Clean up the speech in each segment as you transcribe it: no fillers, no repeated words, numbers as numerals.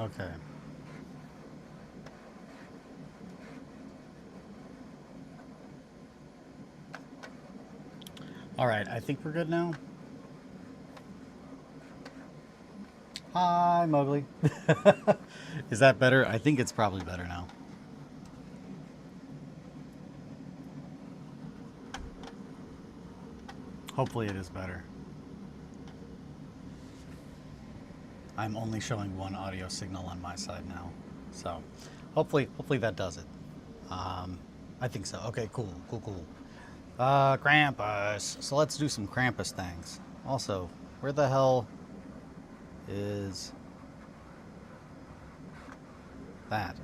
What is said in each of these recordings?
Okay. All right, I think we're good now. Hi, Mowgli. Is that better? I think it's probably better now. Hopefully it is better. I'm only showing one audio signal on my side now. So hopefully that does it. I think so. Okay, cool. Krampus. So let's do some Krampus things. Also, where the hell is that?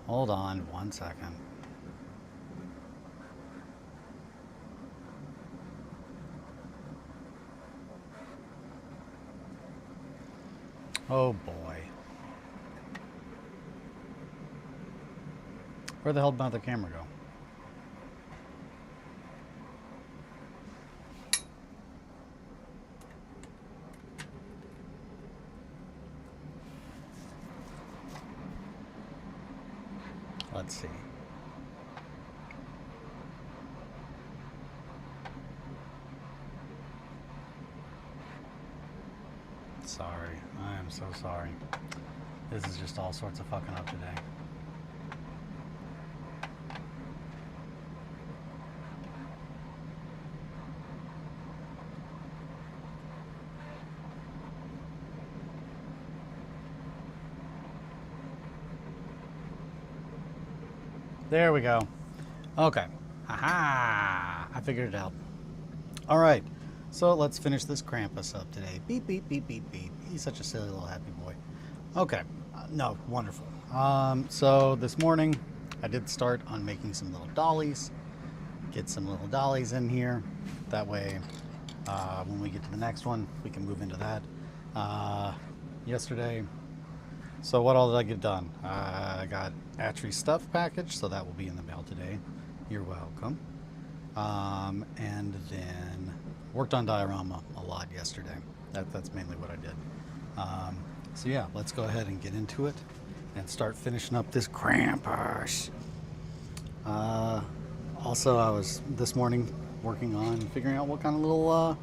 Hold on 1 second. Oh boy. Where the hell did the camera go? Let's see. Sorry. I am so sorry. This is just all sorts of fucking up today. There we go. Okay. Haha! I figured it out. All right. So let's finish this Krampus up today. Beep, beep, beep, beep, beep. He's such a silly little happy boy. Okay. No, wonderful. So this morning I did start on making some little dollies. Get some little dollies in here. That way, when we get to the next one, we can move into that. Yesterday, so what all did I get done? I got Atri stuff package, so that will be in the mail today. You're welcome. And then worked on diorama a lot yesterday. That's mainly what I did. So yeah, let's go ahead and get into it and start finishing up this Krampus. Also, I was this morning working on figuring out what kind of little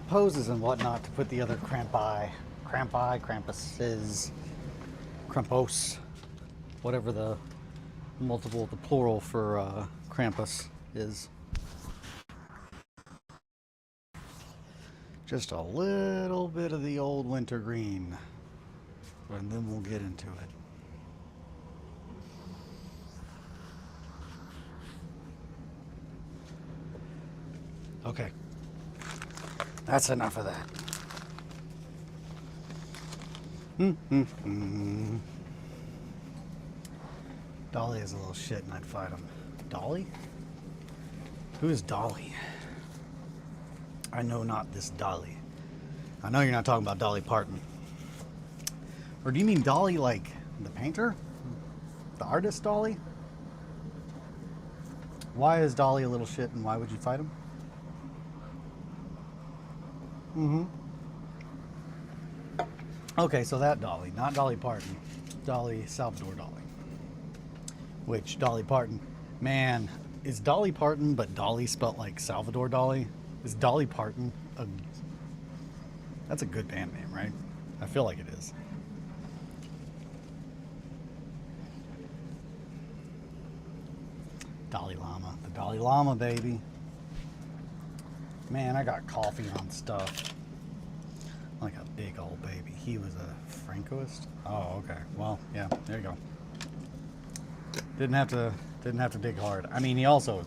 poses and whatnot to put the other Krampuses, Krampus, whatever the plural for Krampus is. Just a little bit of the old wintergreen, and then we'll get into it. Okay, that's enough of that. Dolly is a little shit and I'd fight him. Dolly? Who is Dolly? I know not this Dolly. I know you're not talking about Dolly Parton. Or do you mean Dolly like the painter? The artist Dolly? Why is Dolly a little shit and why would you fight him? Okay, so that Dolly, not Dolly Parton. Dolly, Salvador Dolly. Which, Dolly Parton, man, is Dolly Parton but Dolly spelt like Salvador Dolly? Is Dolly Parton that's a good band name, right? I feel like it is. Dalai Lama. The Dalai Lama, baby. Man, I got coffee on stuff. Like a big old baby. He was a Francoist? Oh, okay. Well, yeah, there you go. Didn't have to dig hard. I mean, he also,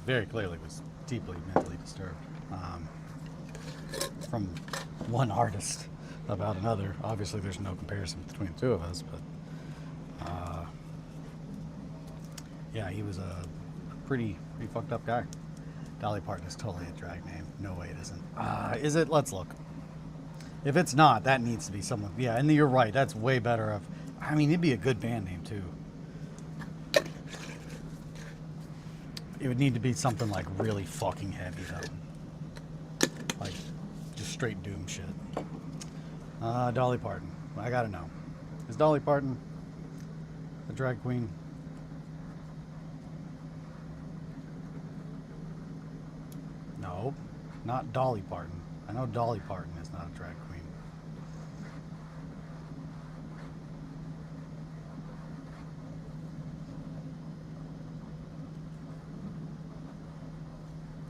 very clearly was deeply mentally disturbed. From one artist about another. Obviously, there's no comparison between the two of us, but yeah, he was a pretty fucked up guy. Dolly Parton is totally a drag name. No way it isn't. Is it? Let's look. If it's not, that needs to be someone. Yeah, and you're right. That's way better. It'd be a good band name too. It would need to be something like really fucking heavy though. Like straight Doom shit. Dolly Parton. I gotta know. Is Dolly Parton a drag queen? No, not Dolly Parton. I know Dolly Parton is not a drag queen.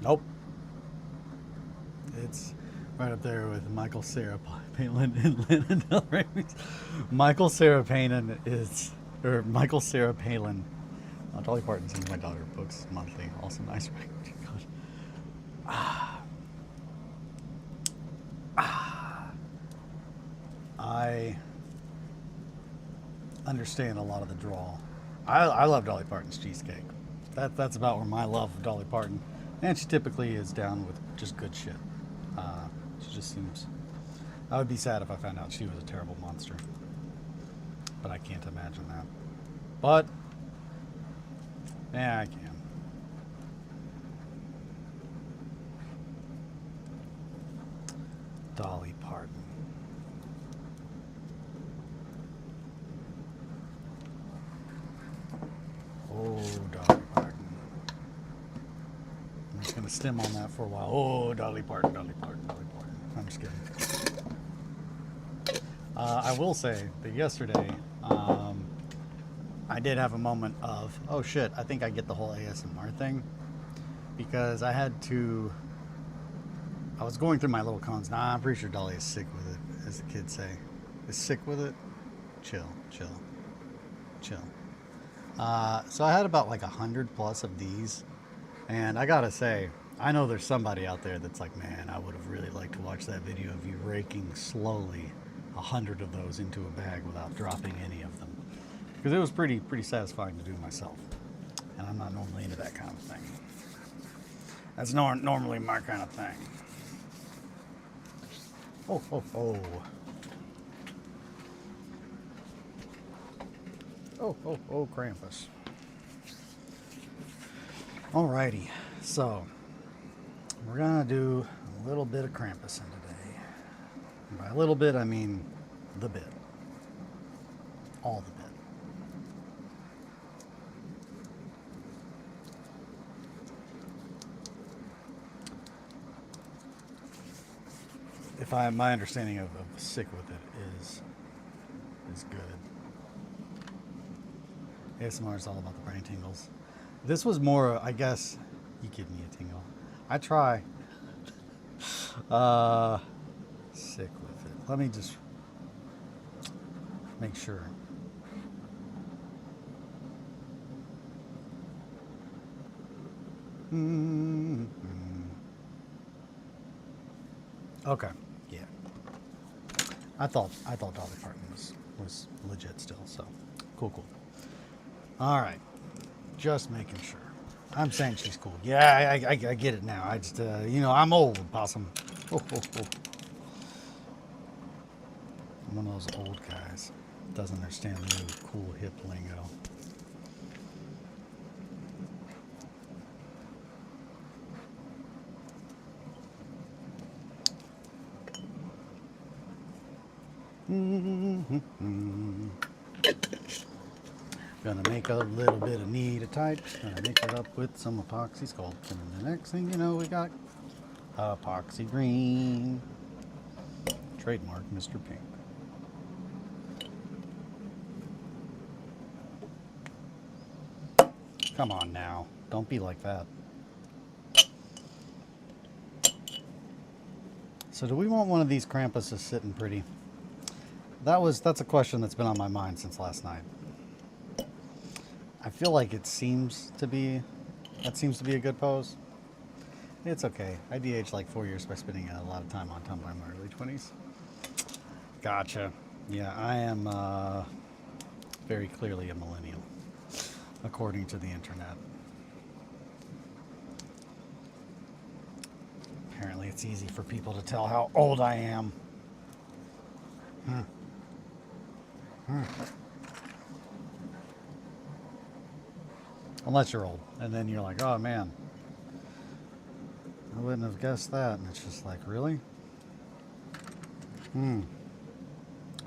Nope. It's right up there with Michael Sarah Palin and Lana Del Rey. Michael Sarah Palin is, or Michael Sarah Palin. Dolly Parton sends my daughter books monthly. Also nice. I understand a lot of the draw. I love Dolly Parton's cheesecake. That's about where my love of Dolly Parton. And she typically is down with just good shit. She just seems... I would be sad if I found out she was a terrible monster. But I can't imagine that. But... yeah, I can. Dolly Parton. Oh, Dolly Parton. I'm just going to stem on that for a while. Oh, Dolly Parton, Dolly Parton, Dolly Parton. I'm just kidding. I will say that yesterday, I did have a moment of, oh shit, I think I get the whole ASMR thing. Because I had to... I was going through my little cons. Nah, I'm pretty sure Dolly is sick with it, as the kids say. Is sick with it? Chill, chill, chill. So I had about like 100 plus of these. And I gotta say, I know there's somebody out there that's like, man, I would have really liked to watch that video of you raking slowly 100 of those into a bag without dropping any of them. Because it was pretty satisfying to do myself. And I'm not normally into that kind of thing. That's normally my kind of thing. Oh, oh, oh. Oh, oh, oh, Krampus. Alrighty, so we're gonna do a little bit of Krampus in today. And by a little bit, I mean the bit. All the bit. If my understanding of sick with it is good. ASMR is all about the brain tingles. This was more, I guess, you give me a tingle. I try. Sick with it. Let me just make sure. Okay. Yeah. I thought Dolly Parton was legit still, so cool. All right. Just making sure. I'm saying she's cool. Yeah, I get it now. I just, I'm old, possum. Oh. I'm one of those old guys. Doesn't understand the new cool hip lingo. Gonna make a little bit of knead-a-tight. Gonna mix it up with some epoxy sculpt. And the next thing you know, we got epoxy green. Trademark Mr. Pink. Come on now. Don't be like that. So do we want one of these Krampuses sitting pretty? That's a question that's been on my mind since last night. I feel like that seems to be a good pose. It's okay. I de-aged like 4 years by spending a lot of time on Tumblr in my early 20s. Gotcha. Yeah, I am very clearly a millennial, according to the internet. Apparently it's easy for people to tell how old I am. Unless you're old, and then you're like, oh man, I wouldn't have guessed that. And it's just like, really? Hmm.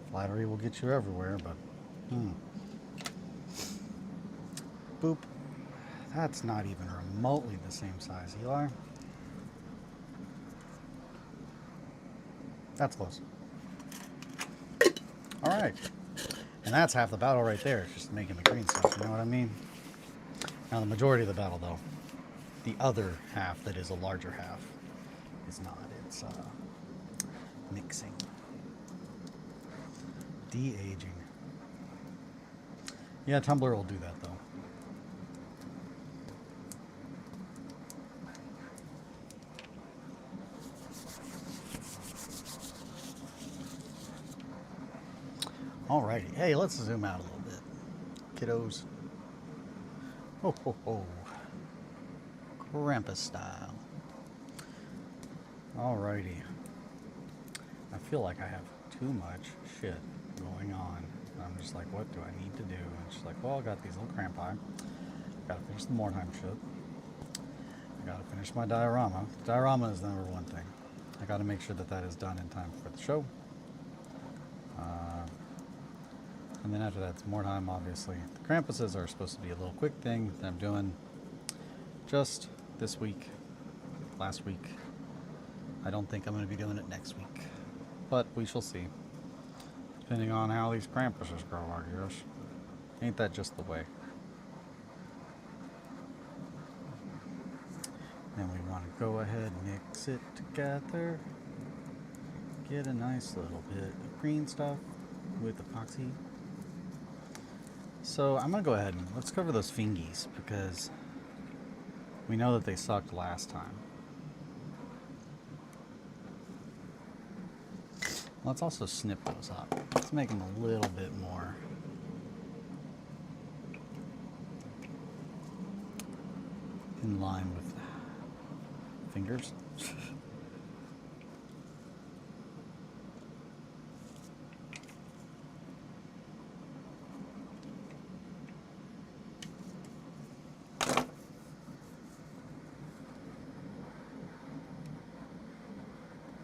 Flattery will get you everywhere, but boop. That's not even remotely the same size, Eli. That's close. All right. And that's half the battle right there. It's just making the green stuff, you know what I mean? Now the majority of the battle, though, the other half that is a larger half, is not. It's mixing. De-aging. Yeah, Tumblr will do that, though. Alrighty. Hey, let's zoom out a little bit. Kiddos. Ho, ho, ho. Krampus style. Alrighty. I feel like I have too much shit going on. I'm just like, what do I need to do? And it's just like, well, I got these little crampi. Gotta finish the Mordheim shit. I gotta finish my diorama. Diorama is the number one thing. I gotta make sure that that is done in time for the show. And then after that, it's Mordheim, obviously. The Krampuses are supposed to be a little quick thing that I'm doing just this week, last week. I don't think I'm going to be doing it next week, but we shall see. Depending on how these Krampuses grow, I guess. Ain't that just the way? Then we want to go ahead and mix it together. Get a nice little bit of green stuff with epoxy. So I'm going to go ahead and let's cover those fingies because we know that they sucked last time. Let's also snip those up. Let's make them a little bit more in line with fingers.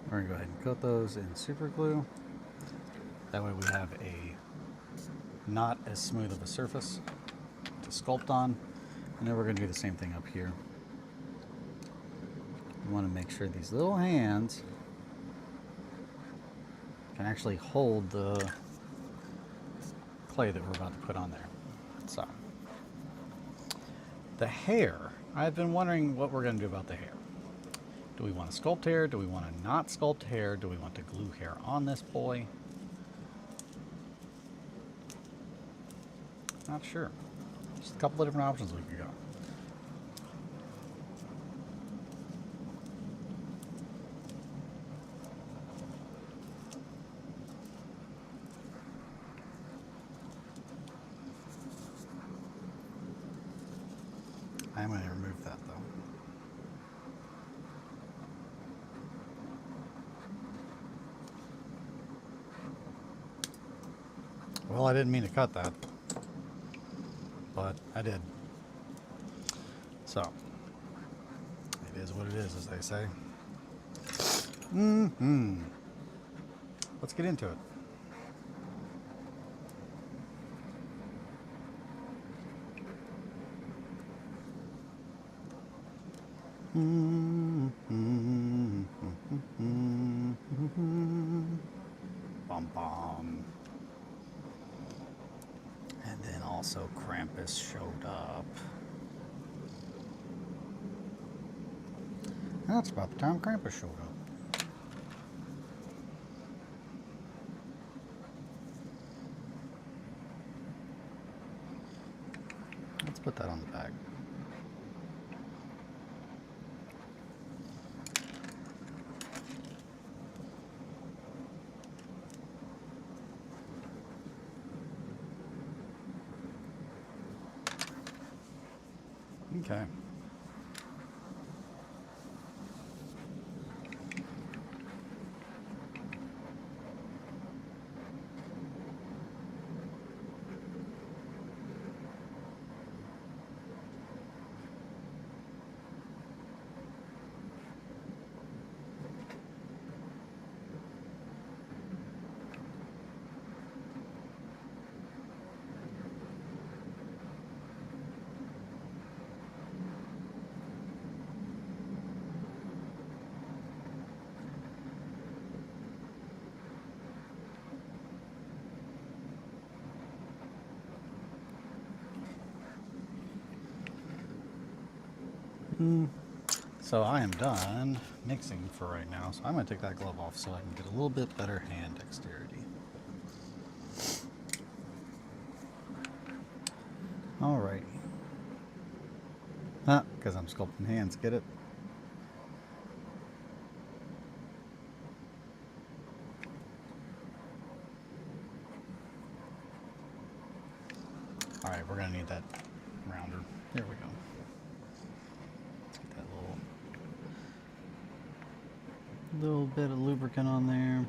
We're going to go ahead and coat those in super glue. That way we have a not as smooth of a surface to sculpt on. And then we're going to do the same thing up here. We want to make sure these little hands can actually hold the clay that we're about to put on there. So, the hair. I've been wondering what we're going to do about the hair. Do we want to sculpt hair? Do we want to not sculpt hair? Do we want to glue hair on this boy? Not sure. Just a couple of different options we could go. I'm going to remove that though. Well, I didn't mean to cut that, but I did. So, it is what it is, as they say. Let's get into it. Bum bum. And then also Krampus showed up. That's about the time Krampus showed up. Let's put that on the bag. Okay. So I am done mixing for right now. So I'm going to take that glove off so I can get a little bit better hand dexterity. Alrighty. Because I'm sculpting hands, get it? Alright, we're going to need that rounder. There we go. Get that little bit of lubricant on there.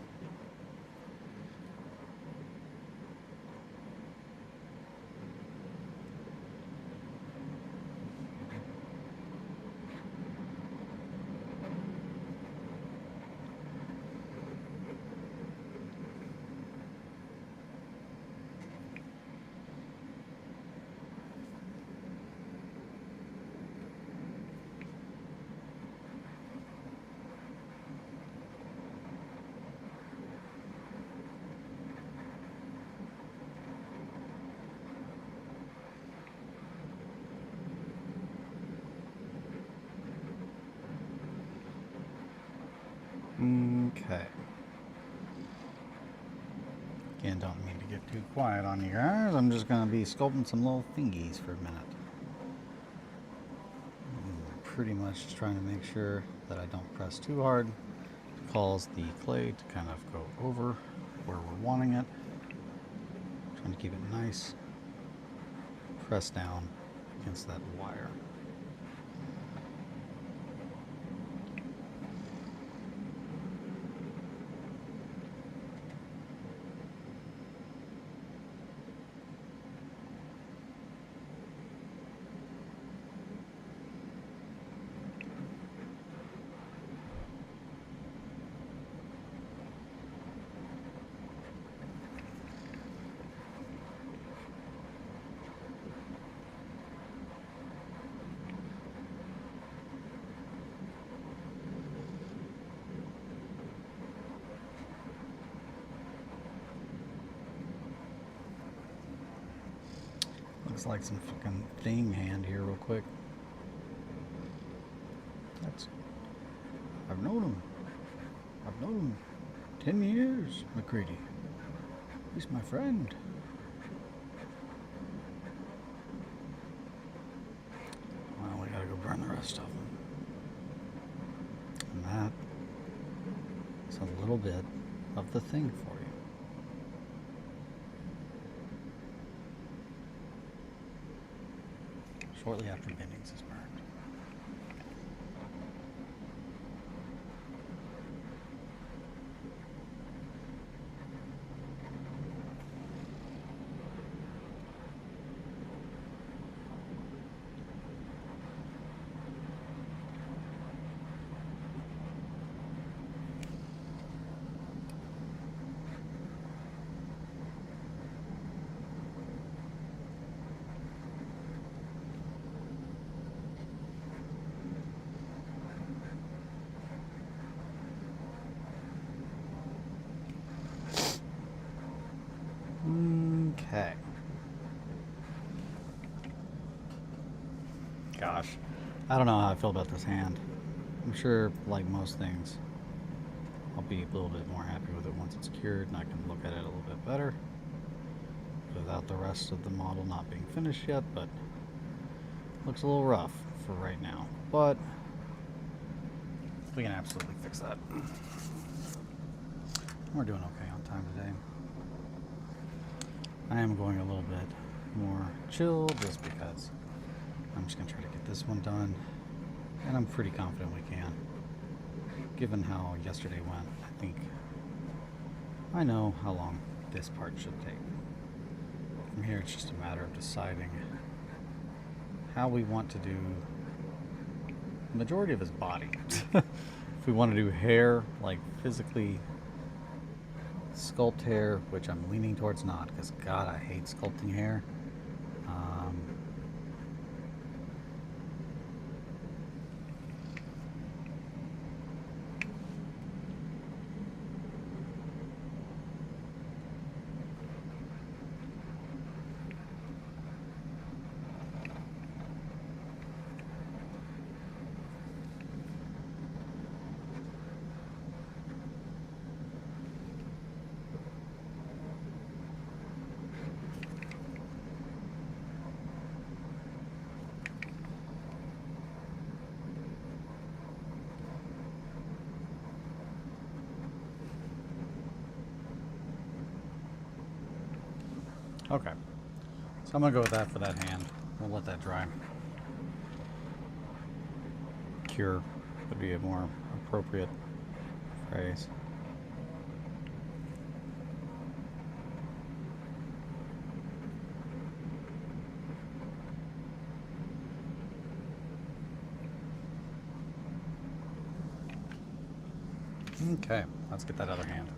Okay. Again, don't mean to get too quiet on you guys. I'm just going to be sculpting some little thingies for a minute. Pretty much just trying to make sure that I don't press too hard to cause the clay to kind of go over where we're wanting it. Trying to keep it nice. Press down against that wire. Looks like some fucking thing hand here real quick. I've known him. I've known him 10 years, McCready. He's my friend. Well, we gotta go burn the rest of them. And that is a little bit of the thing for you. Shortly after Bendings is burned. Okay. Gosh, I don't know how I feel about this hand. I'm sure, like most things, I'll be a little bit more happy with it once it's cured and I can look at it a little bit better without the rest of the model not being finished yet, but looks a little rough for right now. But we can absolutely fix that. We're doing okay on time today. I am going a little bit more chill just because I'm just going to try to get this one done. And I'm pretty confident we can. Given how yesterday went, I think I know how long this part should take. From here, it's just a matter of deciding how we want to do the majority of his body. If we want to do hair, like physically sculpt hair, which I'm leaning towards not, because God, I hate sculpting hair. Okay. So I'm going to go with that for that hand. We'll let that dry. Cure would be a more appropriate phrase. Okay, let's get that other hand.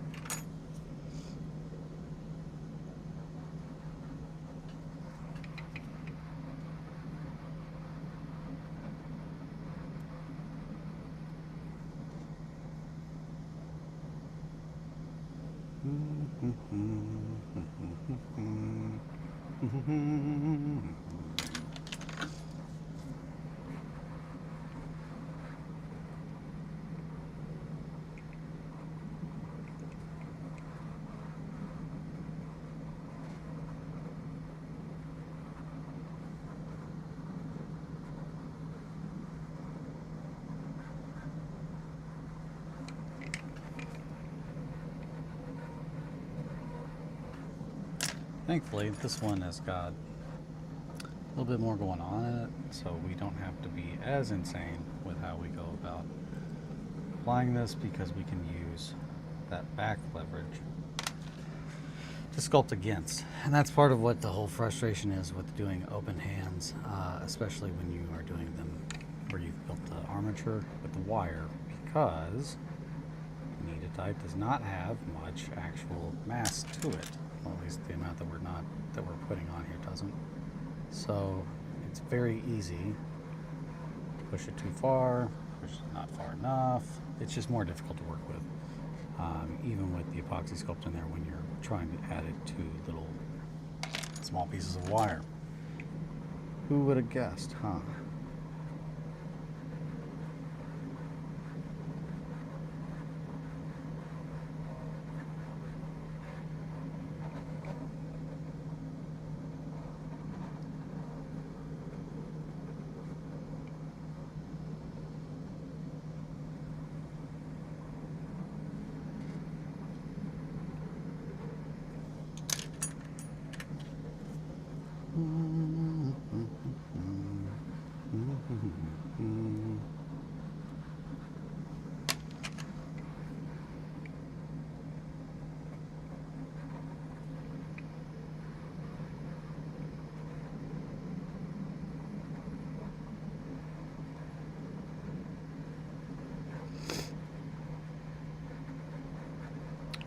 Thankfully, this one has got a little bit more going on in it, so we don't have to be as insane with how we go about applying this, because we can use that back leverage to sculpt against. And that's part of what the whole frustration is with doing open hands, especially when you are doing them where you've built the armature with the wire, because Neatite does not have much actual mass to it. Well, at least the amount that we're putting on here doesn't. So it's very easy to push it too far, push it not far enough. It's just more difficult to work with, even with the epoxy sculpt in there when you're trying to add it to little small pieces of wire. Who would have guessed, huh?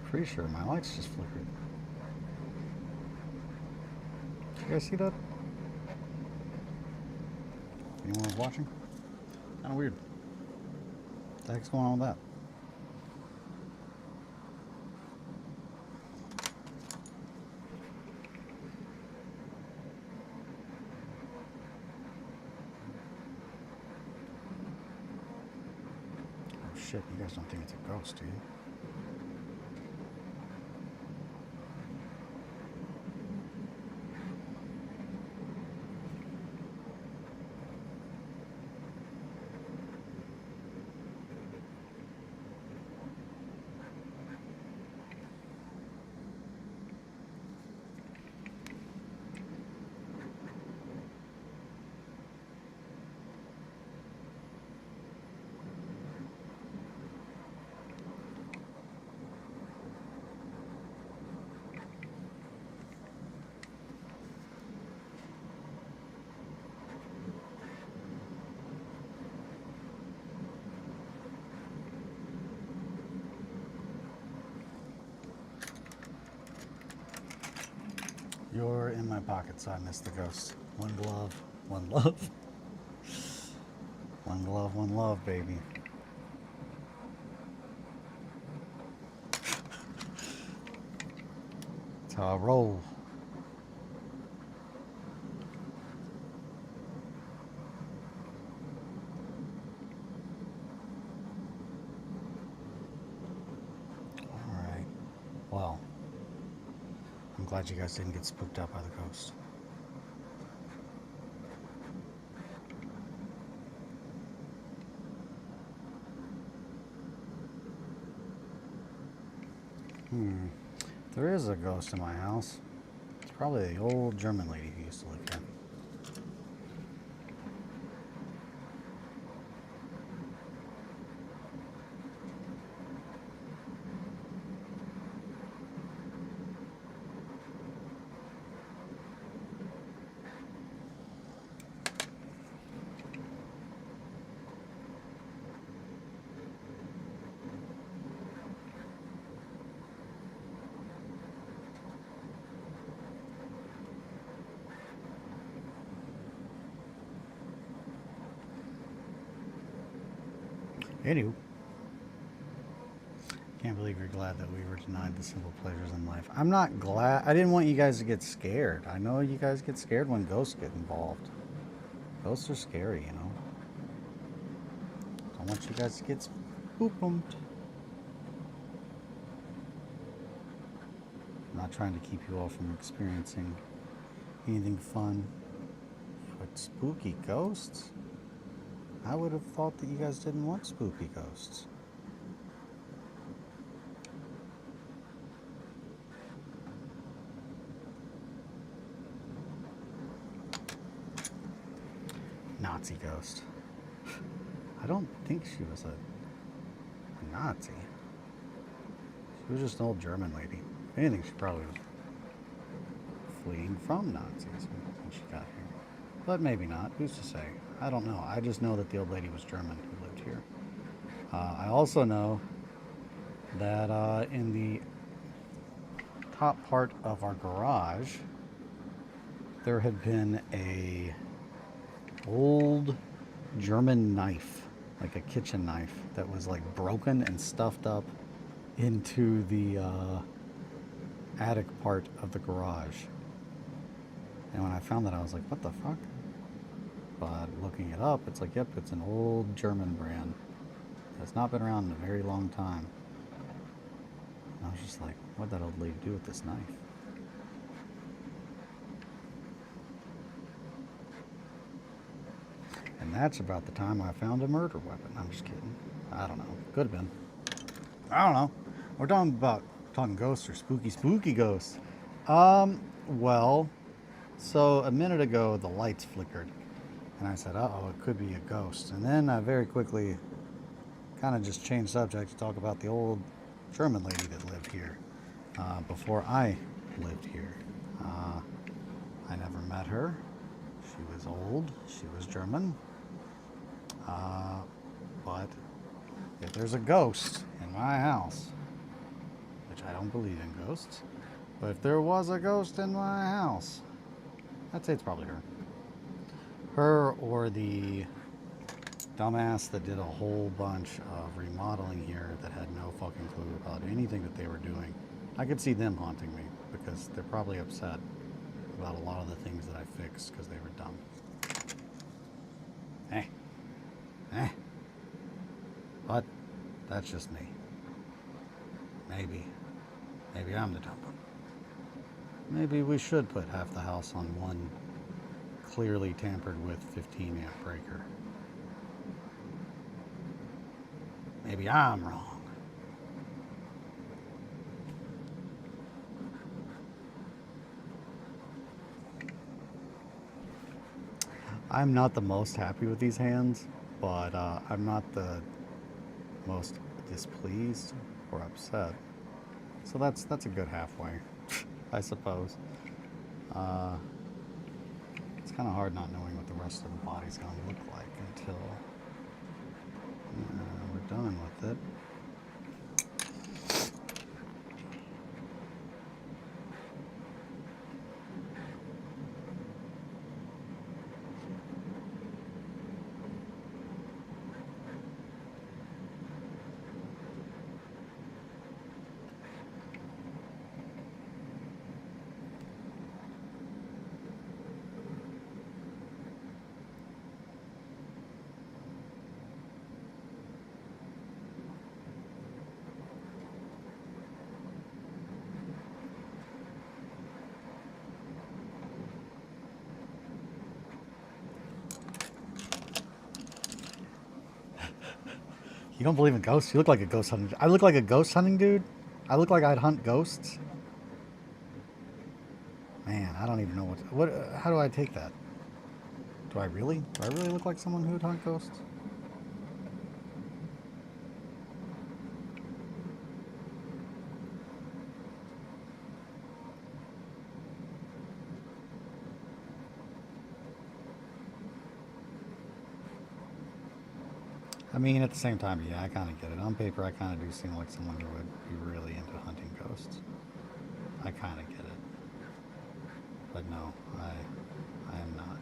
Pretty sure my lights just flickered. Did you guys see that? Anyone was watching? Kind of weird. What the heck's going on with that? Oh shit, you guys don't think it's a ghost, do you? You're in my pocket, so I missed the ghost. One glove, one love. One glove, one love, baby. That's how I roll. Alright. Well, I'm glad you guys didn't get spooked out by the ghost. If there is a ghost in my house, it's probably the old German lady who used to live here. Anywho, can't believe you're glad that we were denied the simple pleasures in life. I'm not glad. I didn't want you guys to get scared. I know you guys get scared when ghosts get involved. Ghosts are scary, you know. Don't want you guys to get spooked. I'm not trying to keep you all from experiencing anything fun. But spooky ghosts? I would have thought that you guys didn't want spooky ghosts. Nazi ghost. I don't think she was a Nazi. She was just an old German lady. If anything, she probably was fleeing from Nazis when she got here. But maybe not. Who's to say? I don't know. I just know that the old lady was German who lived here. I also know that in the top part of our garage, there had been a old German knife, like a kitchen knife, that was like broken and stuffed up into the attic part of the garage. And when I found that, I was like, what the fuck? But looking it up, it's like, yep, it's an old German brand that's not been around in a very long time. And I was just like, what'd that old lady do with this knife? And that's about the time I found a murder weapon. I'm just kidding. I don't know. Could have been. I don't know. We're talking ghosts or spooky ghosts. Well, so a minute ago the lights flickered. And I said, uh-oh, it could be a ghost. And then I very quickly kind of just changed subject to talk about the old German lady that lived here before I lived here. I never met her. She was old. She was German. But if there's a ghost in my house, which I don't believe in ghosts, but if there was a ghost in my house, I'd say it's probably her. Her or the dumbass that did a whole bunch of remodeling here that had no fucking clue about anything that they were doing. I could see them haunting me because they're probably upset about a lot of the things that I fixed because they were dumb. But that's just me. Maybe I'm the dumb one. Maybe we should put half the house on one clearly tampered with 15 amp breaker. Maybe I'm wrong. I'm not the most happy with these hands, but I'm not the most displeased or upset. So that's a good halfway, I suppose. It's kind of hard not knowing what the rest of the body's going to look like until we're done with it. You don't believe in ghosts? You look like a ghost hunting. I look like a ghost hunting dude? I look like I'd hunt ghosts? Man, I don't even know how do I take that? Do I really look like someone who would hunt ghosts? I mean, at the same time, yeah, I kind of get it. On paper, I kind of do seem like someone who would be really into hunting ghosts. I kind of get it. But no, I am not.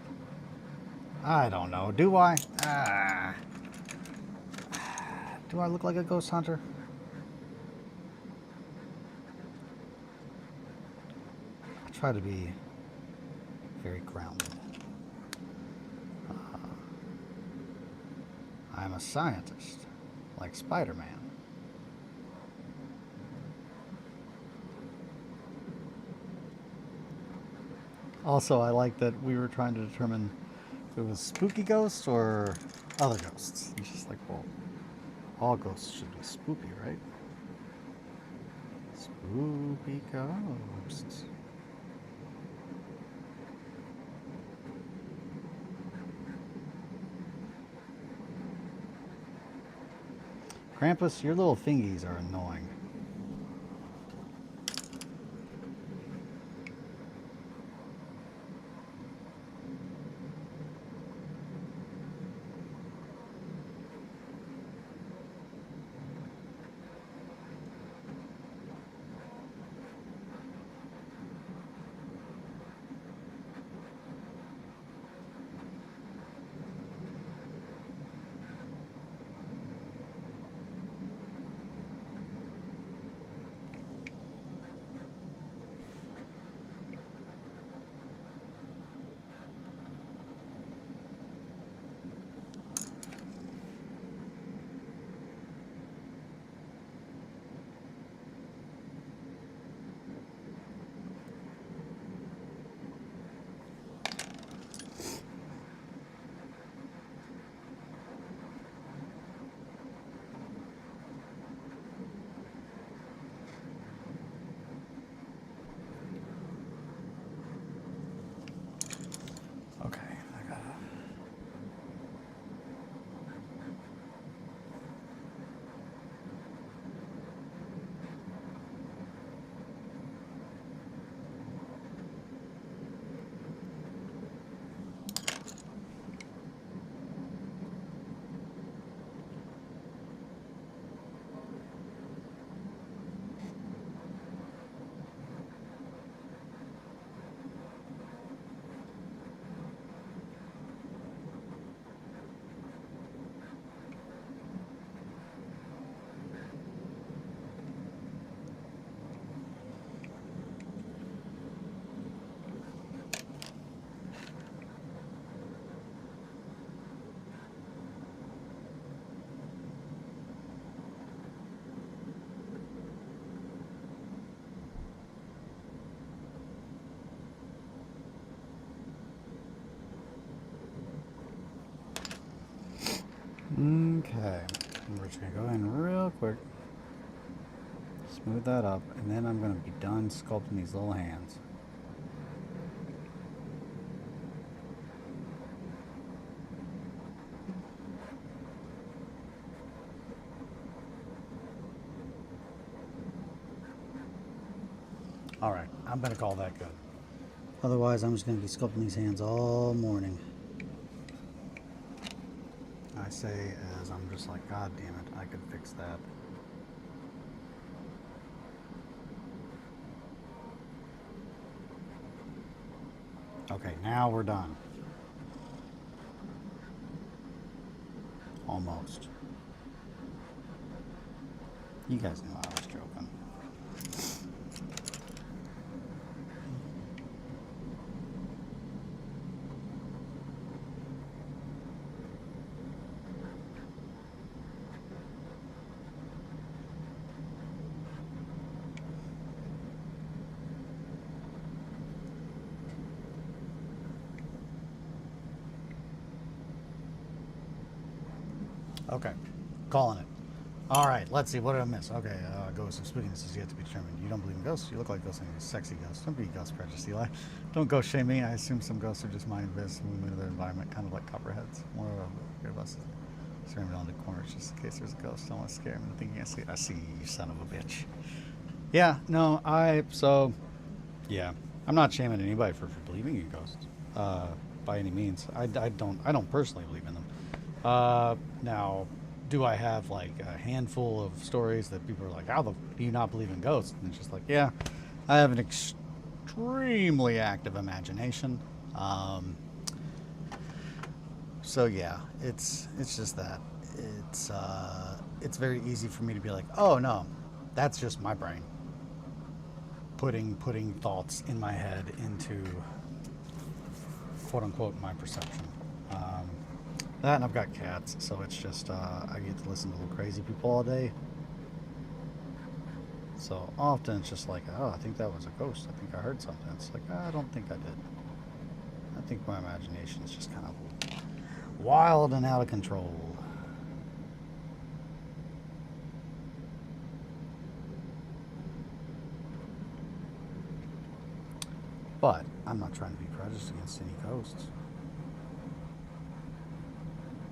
I don't know. Do I? Do I look like a ghost hunter? I try to be very grounded. I'm a scientist, like Spider-Man. Also, I like that we were trying to determine if it was spooky ghosts or other ghosts. It's just like, well, all ghosts should be spooky, right? Spooky ghosts. Krampus, your little thingies are annoying. Okay, I gotta. Okay, we're just gonna go in real quick, smooth that up, and then I'm gonna be done sculpting these little hands. Alright, I'm gonna call that good. Otherwise, I'm just gonna be sculpting these hands all morning. I say as I'm just like, God damn it, I could fix that. Okay, now we're done. Almost. You guys knew I was joking. Okay, calling it. All right, let's see. What did I miss? Okay, ghosts of spookiness is yet to be determined. You don't believe in ghosts? You look like ghosts and you're a sexy ghost. Don't be ghost prejudiced, Eli. Don't ghost shame me. I assume some ghosts are just mind business moving into their environment, kind of like copperheads. More of us staring around the corners just in case there's a ghost. Don't want to scare me. Thinking I see you, son of a bitch. Yeah, no, yeah, I'm not shaming anybody for believing in ghosts, by any means. I don't personally believe in them. Now, do I have like a handful of stories that people are like, how do you not believe in ghosts? And it's just like, yeah, I have an extremely active imagination. So yeah, it's just that it's very easy for me to be like, oh no, that's just my brain putting thoughts in my head into quote unquote my perception. That and I've got cats, so it's just I get to listen to little crazy people all day. So often it's just like, oh, I think that was a ghost. I think I heard something. It's like, I don't think I did. I think my imagination is just kind of wild and out of control. But I'm not trying to be prejudiced against any ghosts.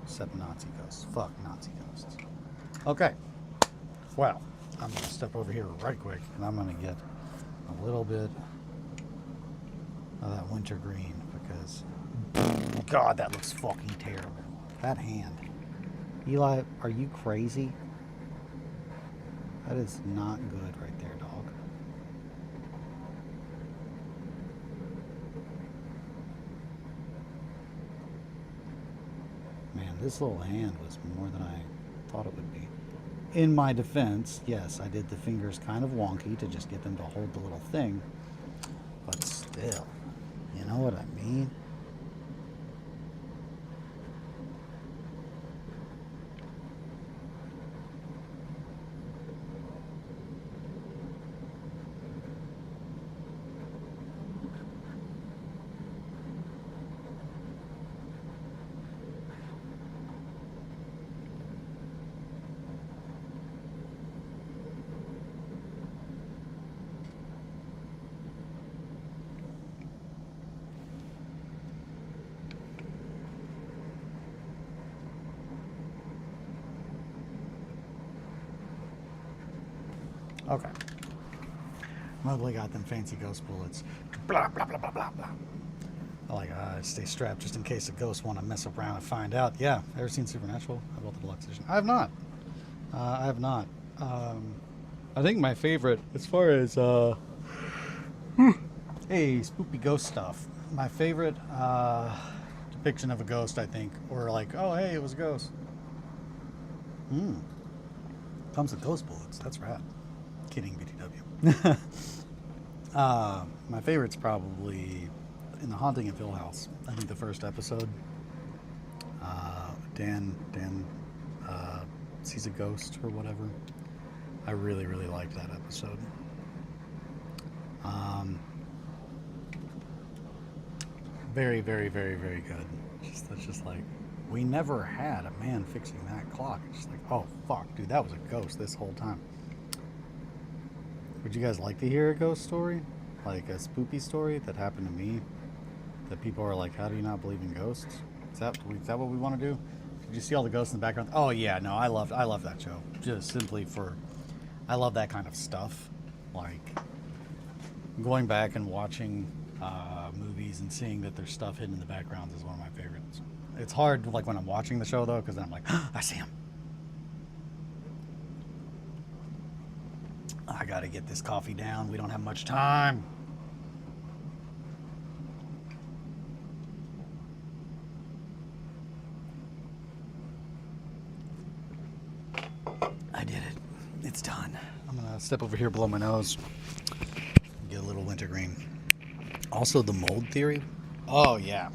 Except Nazi ghosts. Fuck Nazi ghosts. Okay. Well, I'm going to step over here right quick and I'm going to get a little bit of that winter green because, God, that looks fucking terrible. That hand. Eli, are you crazy? That is not good right there, dog. Man, this little hand was more than I thought it would be. In my defense, yes, I did the fingers kind of wonky to just get them to hold the little thing. But still, you know what I mean? Okay. Mowgli got them fancy ghost bullets. Blah, blah, blah, blah, blah, blah. I like, stay strapped just in case the ghosts want to mess around and find out. Yeah, ever seen Supernatural? I bought the deluxe edition. I have not. I have not. I think my favorite, as far as, hey, spoopy ghost stuff. My favorite depiction of a ghost, I think, or like, oh, hey, it was a ghost. Comes with ghost bullets. That's rad. Kidding, BTW. My favorite's probably in The Haunting of Hill House. I think the first episode. Dan sees a ghost or whatever. I really, really liked that episode. Very, very, very, very good. That's just like, we never had a man fixing that clock. It's just like, oh fuck, dude, that was a ghost this whole time. Would you guys like to hear a ghost story? Like a spoopy story that happened to me? That people are like, how do you not believe in ghosts? Is that what we want to do? Did you see all the ghosts in the background? Oh yeah, no, I love that show. Just simply for, I love that kind of stuff. Like going back and watching movies and seeing that there's stuff hidden in the background is one of my favorites. It's hard like when I'm watching the show though, because then I'm like, I see him. I gotta get this coffee down. We don't have much time. I did it. It's done. I'm gonna step over here, blow my nose, get a little wintergreen. Also, the mold theory. Oh yeah.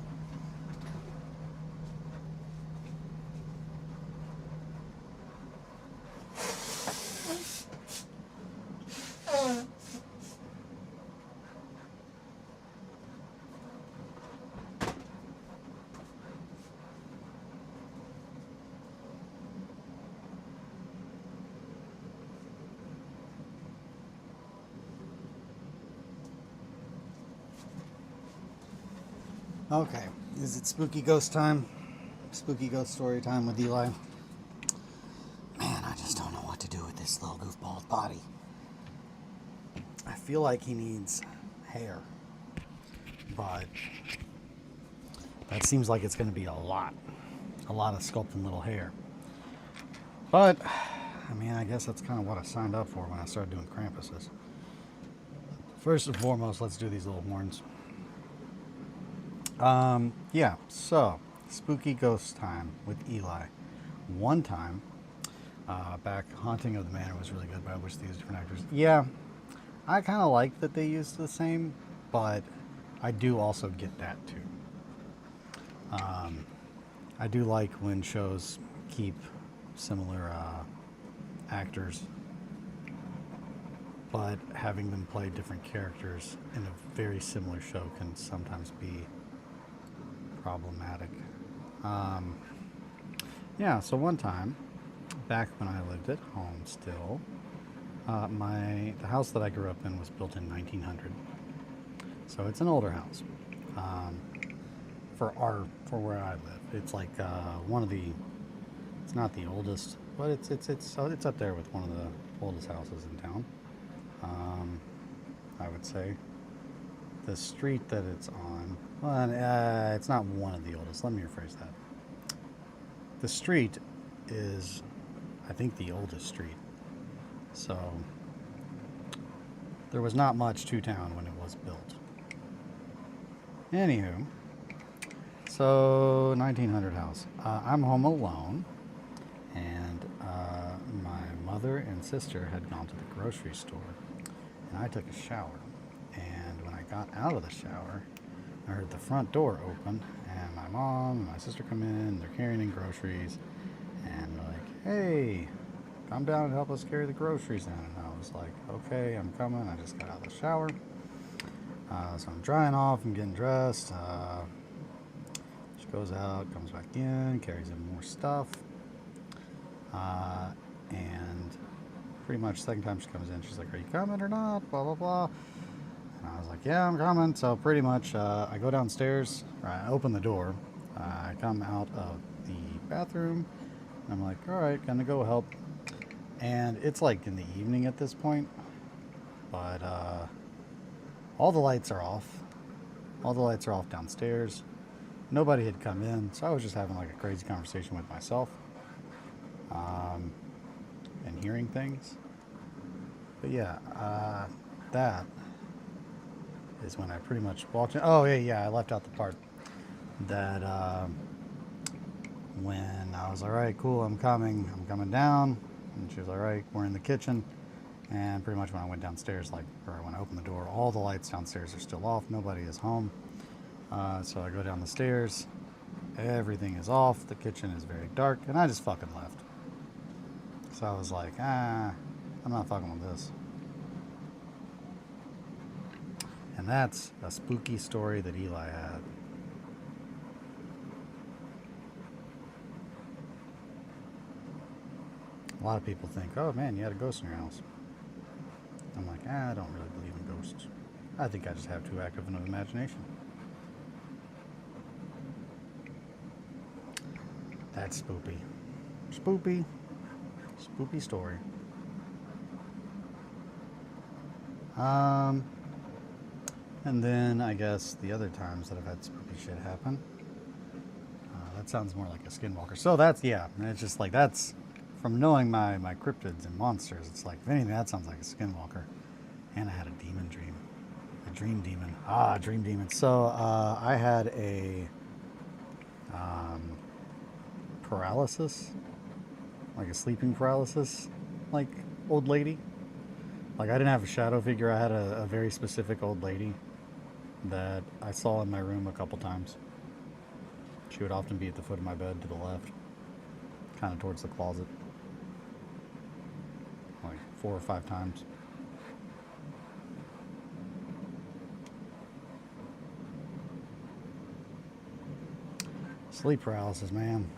Okay, is it spooky ghost time? Spooky ghost story time with Eli? Man, I just don't know what to do with this little goofball's body. I feel like he needs hair, but that seems like it's going to be a lot of sculpting little hair. But, I mean, I guess that's kind of what I signed up for when I started doing Krampuses. First and foremost, let's do these little horns. Yeah, so, spooky ghost time with Eli. One time, back, Haunting of the Manor was really good, but I wish they used different actors. Yeah, I kind of like that they used the same, but I do also get that too. I do like when shows keep similar actors, but having them play different characters in a very similar show can sometimes be problematic. Yeah, so one time, back when I lived at home still, the house that I grew up in was built in 1900, so it's an older house. Um, for where I live, it's like one of the. It's not the oldest, but it's up there with one of the oldest houses in town. Um, I would say the street that it's on. Well, it's not one of the oldest. Let me rephrase that. The street is, I think, the oldest street. So there was not much to town when it was built. Anywho, so 1900 house. I'm home alone, and my mother and sister had gone to the grocery store, and I took a shower. And when I got out of the shower, I heard the front door open, and my mom and my sister come in. They're carrying in groceries, and they're like, "Hey, come down and help us carry the groceries in." And I was like, "Okay, I'm coming. I just got out of the shower." So I'm drying off and getting dressed. She goes out, comes back in, carries in more stuff. And pretty much the second time she comes in, she's like, "Are you coming or not? Blah, blah, blah." And I was like, "Yeah, I'm coming." So pretty much I go downstairs, or I open the door. I come out of the bathroom, and I'm like, "All right, gonna go help." And it's like in the evening at this point, but all the lights are off. All the lights are off downstairs. Nobody had come in, so I was just having like a crazy conversation with myself, and hearing things. But yeah, that is when I pretty much walked in. Oh, yeah, I left out the part that when I was, "All right, cool, I'm coming down." And she was, "All right, we're in the kitchen." And pretty much when I went downstairs, or when I opened the door, all the lights downstairs are still off. Nobody is home. So I go down the stairs. Everything is off. The kitchen is very dark. And I just fucking left. So I was like, I'm not fucking with this. And that's a spooky story that Eli had. A lot of people think, "Oh man, you had a ghost in your house." I'm like, I don't really believe in ghosts. I think I just have too active an imagination. That's spoopy. Spoopy. Spoopy story. And then I guess the other times that I've had spooky shit happen, that sounds more like a skinwalker. So that's, yeah, it's just like, that's from knowing my cryptids and monsters. It's like, if anything, that sounds like a skinwalker. And I had a demon dream. A dream demon. Dream demon. So I had a paralysis, like a sleeping paralysis, like old lady. Like I didn't have a shadow figure. I had a very specific old lady that I saw in my room a couple times. She would often be at the foot of my bed to the left, kind of towards the closet, like 4 or 5 times. Sleep paralysis, man.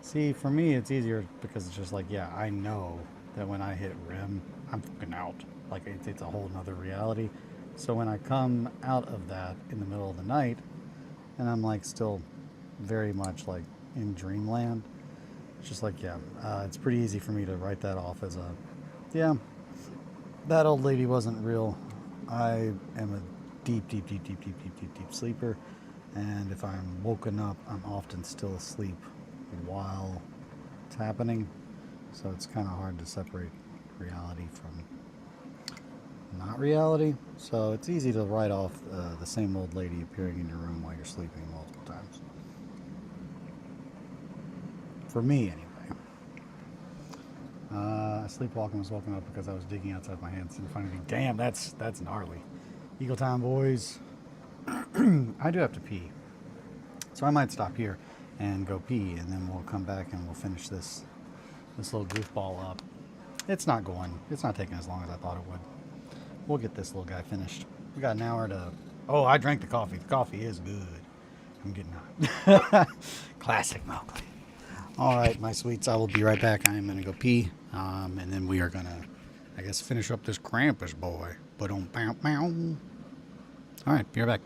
See, for me, it's easier because it's just like, yeah, I know that when I hit REM, I'm fucking out. Like, it's a whole nother reality. So when I come out of that in the middle of the night, and I'm like still very much like in dreamland, it's just like, yeah, it's pretty easy for me to write that off as a, yeah, that old lady wasn't real. I am a deep sleeper, and if I'm woken up, I'm often still asleep while it's happening. So it's kind of hard to separate reality from not reality. So it's easy to write off the same old lady appearing in your room while you're sleeping multiple times. For me, anyway. I sleepwalked and was woken up because I was digging outside my hands and finding, damn, that's gnarly. Eagle Time, boys. I do have to pee. So I might stop here and go pee, and then we'll come back and we'll finish this little goofball up. It's not taking as long as I thought it would. We'll get this little guy finished. We got an hour to... Oh, I drank the coffee. The coffee is good. I'm getting out. Classic Mowgli. All right, my sweets, I will be right back. I am going to go pee, and then we are going to, I guess, finish up this Krampus boy. All right, be right back.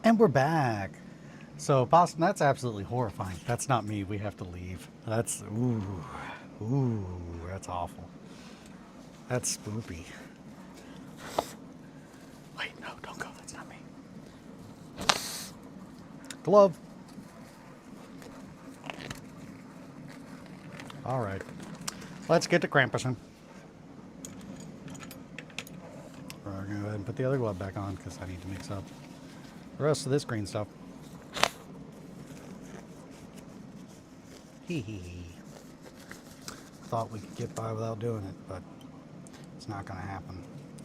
And we're back. So, Boston, that's absolutely horrifying. That's not me. We have to leave. That's, ooh, that's awful. That's spoopy. Wait, no, don't go. That's not me. Glove. All right. Let's get to Krampusing. We're going to go ahead and put the other glove back on because I need to mix up the rest of this green stuff. Hee hee hee. Thought we could get by without doing it, but it's not going to happen.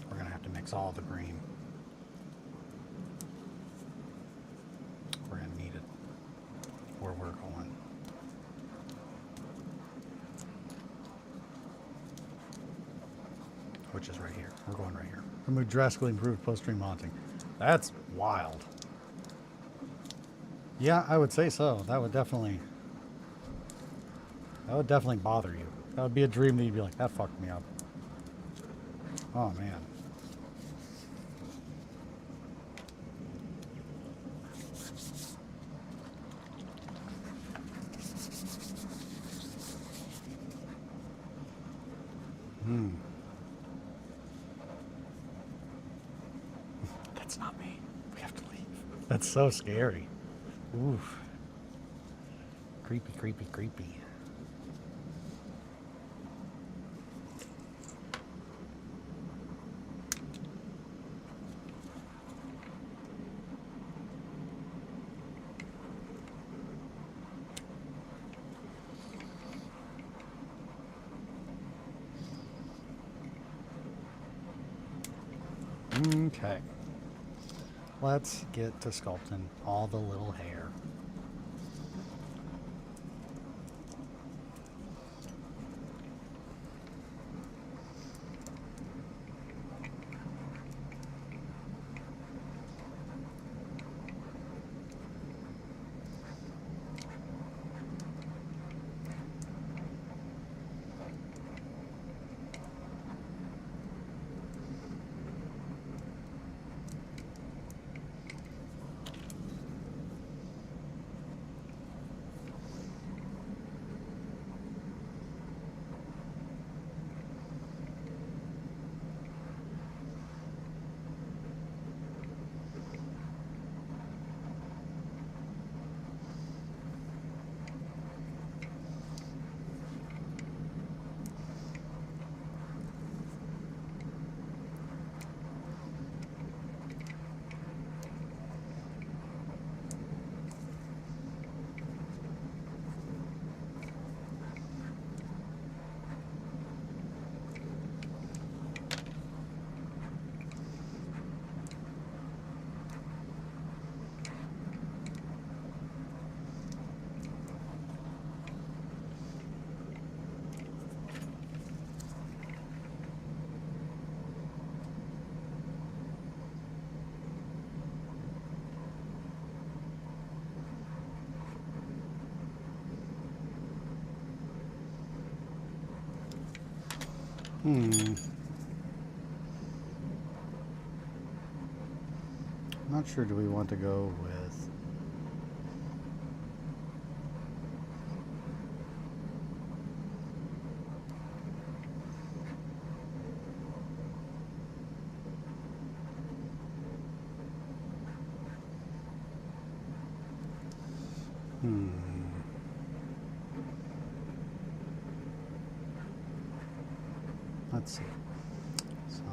We're going to have to mix all the green. We're going to need it where we're going. Which is right here. We're going right here. Remove drastically improved post-stream haunting. That's wild. Yeah, I would say so. That would definitely bother you. That would be a dream that you'd be like, that fucked me up. Oh man. That's not me. We have to leave. That's so scary. Oof. Creepy, creepy, creepy. Okay. Let's get to sculpting all the little hair. I'm not sure, do we want to go with... Let's see. So...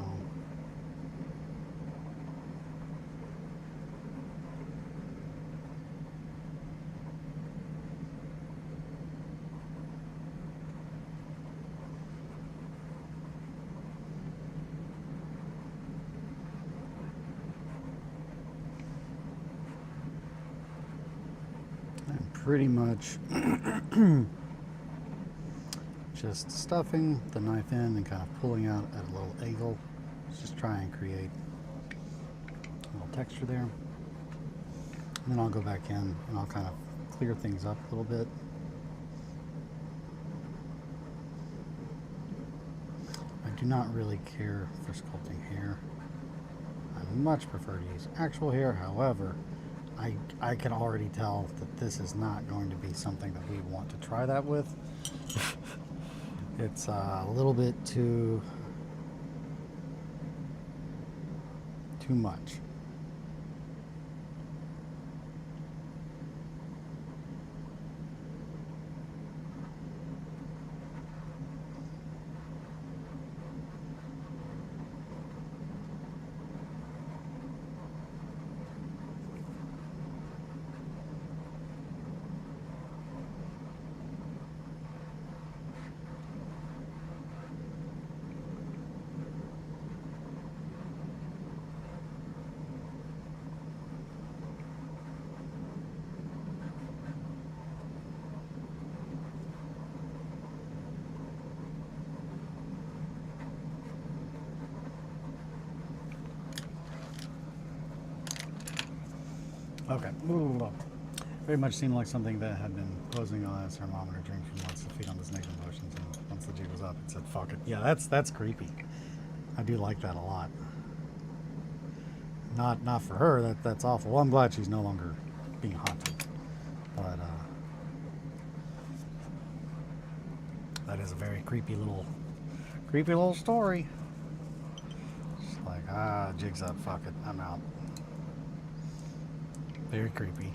I'm pretty much just stuffing the knife in and kind of pulling out at a little angle. Just try and create a little texture there. And then I'll go back in and I'll kind of clear things up a little bit. I do not really care for sculpting hair. I much prefer to use actual hair. However, I can already tell that this is not going to be something that we want to try that with. It's a little bit too much. Okay. Very much seemed like something that had been posing on a thermometer drink for months to feed on this negative emotions, and once the jig was up, it said, fuck it. Yeah, that's creepy. I do like that a lot. Not for her, that's awful. Well, I'm glad she's no longer being haunted. But, that is a very creepy little story. Just like, jig's up, fuck it, I'm out. Very creepy.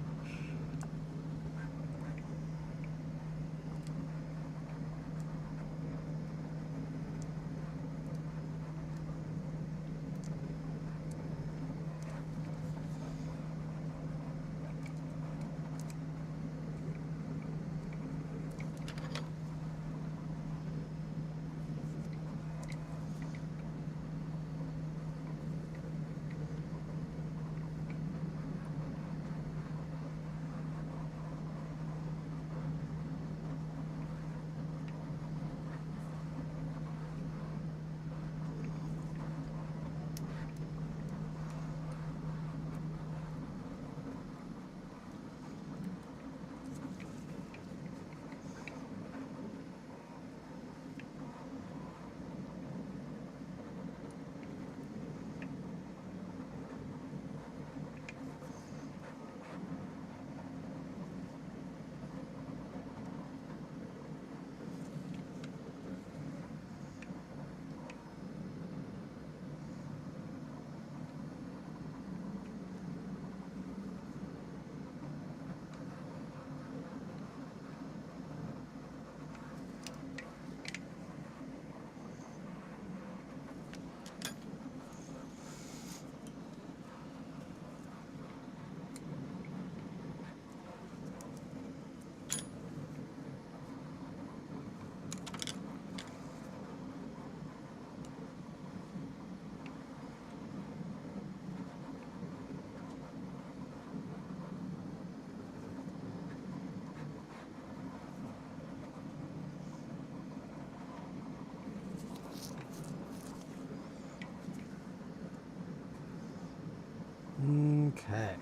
Okay.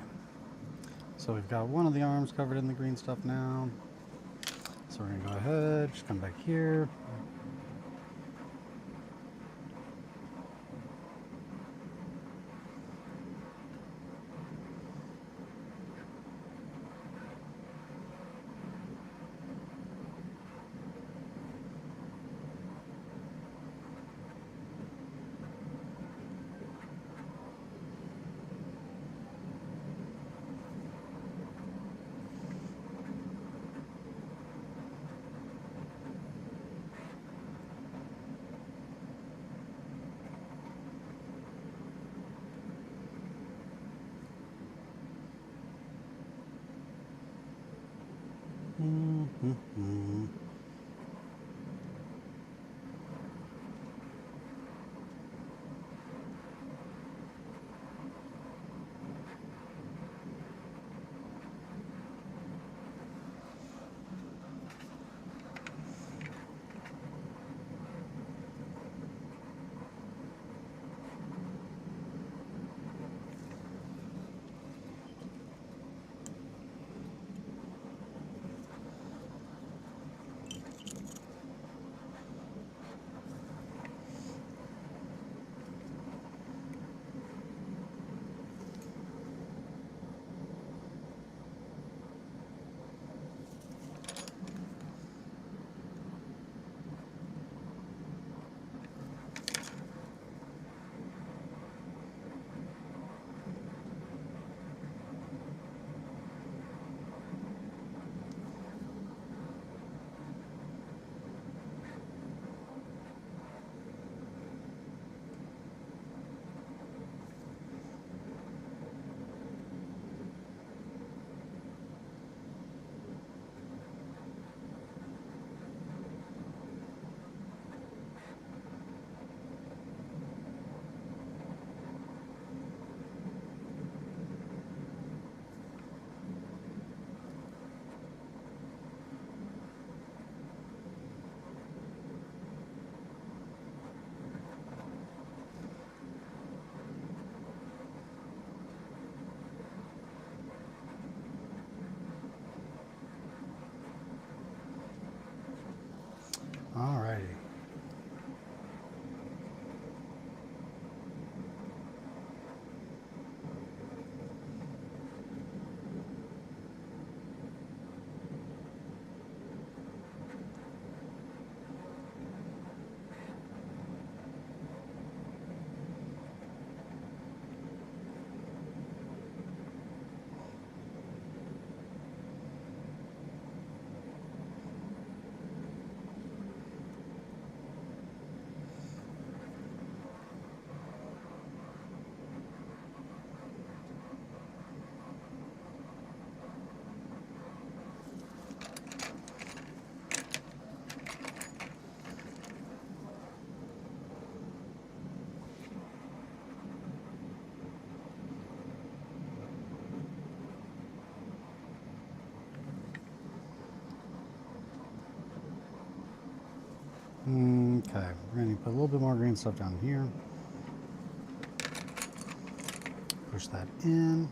So we've got one of the arms covered in the green stuff now. So we're going to go ahead, just come back here. Mm-hmm. Okay, we're going to put a little bit more green stuff down here. Push that in.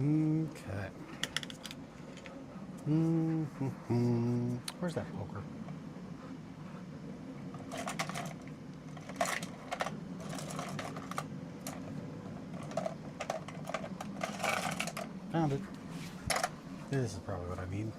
Okay. Where's that poker? Found it. This is probably what I mean.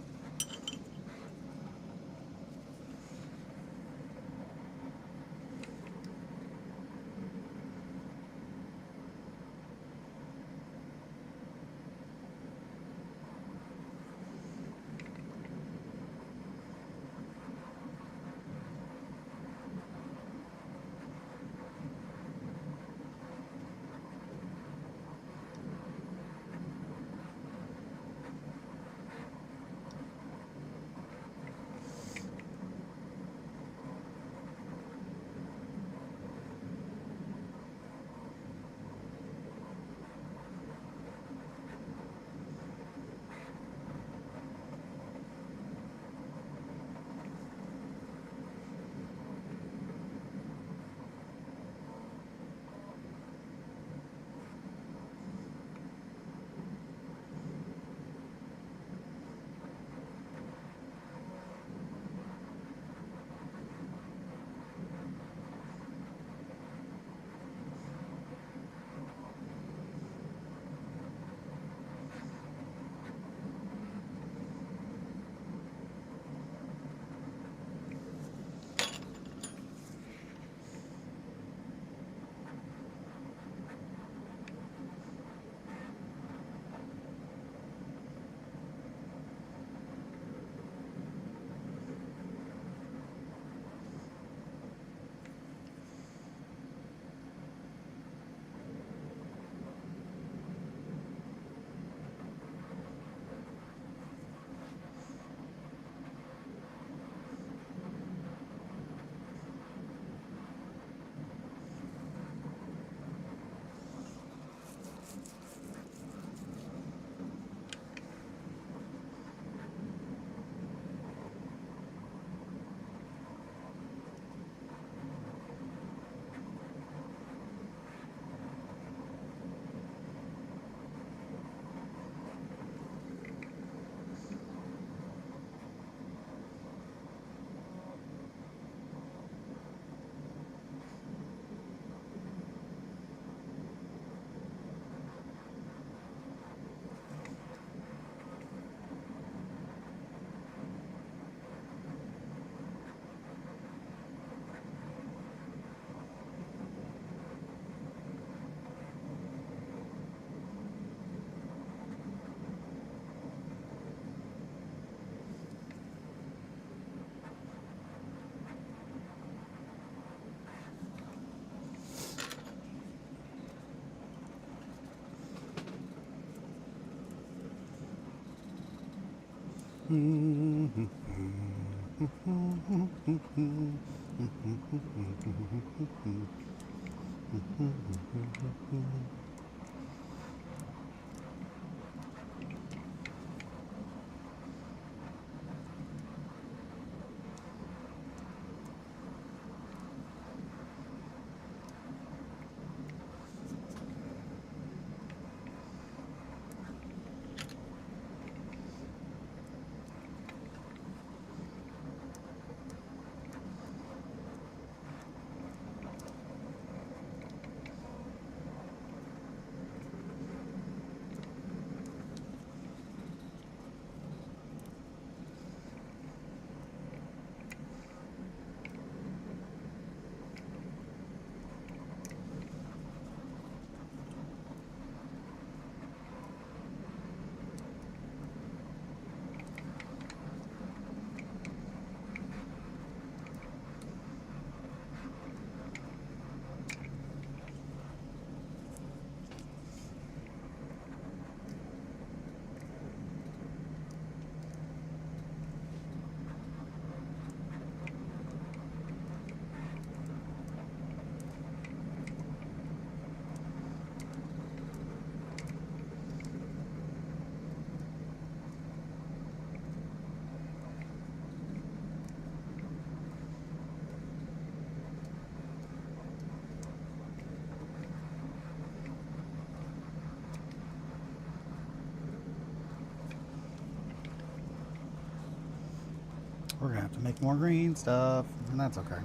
We're gonna have to make more green stuff, and that's okay.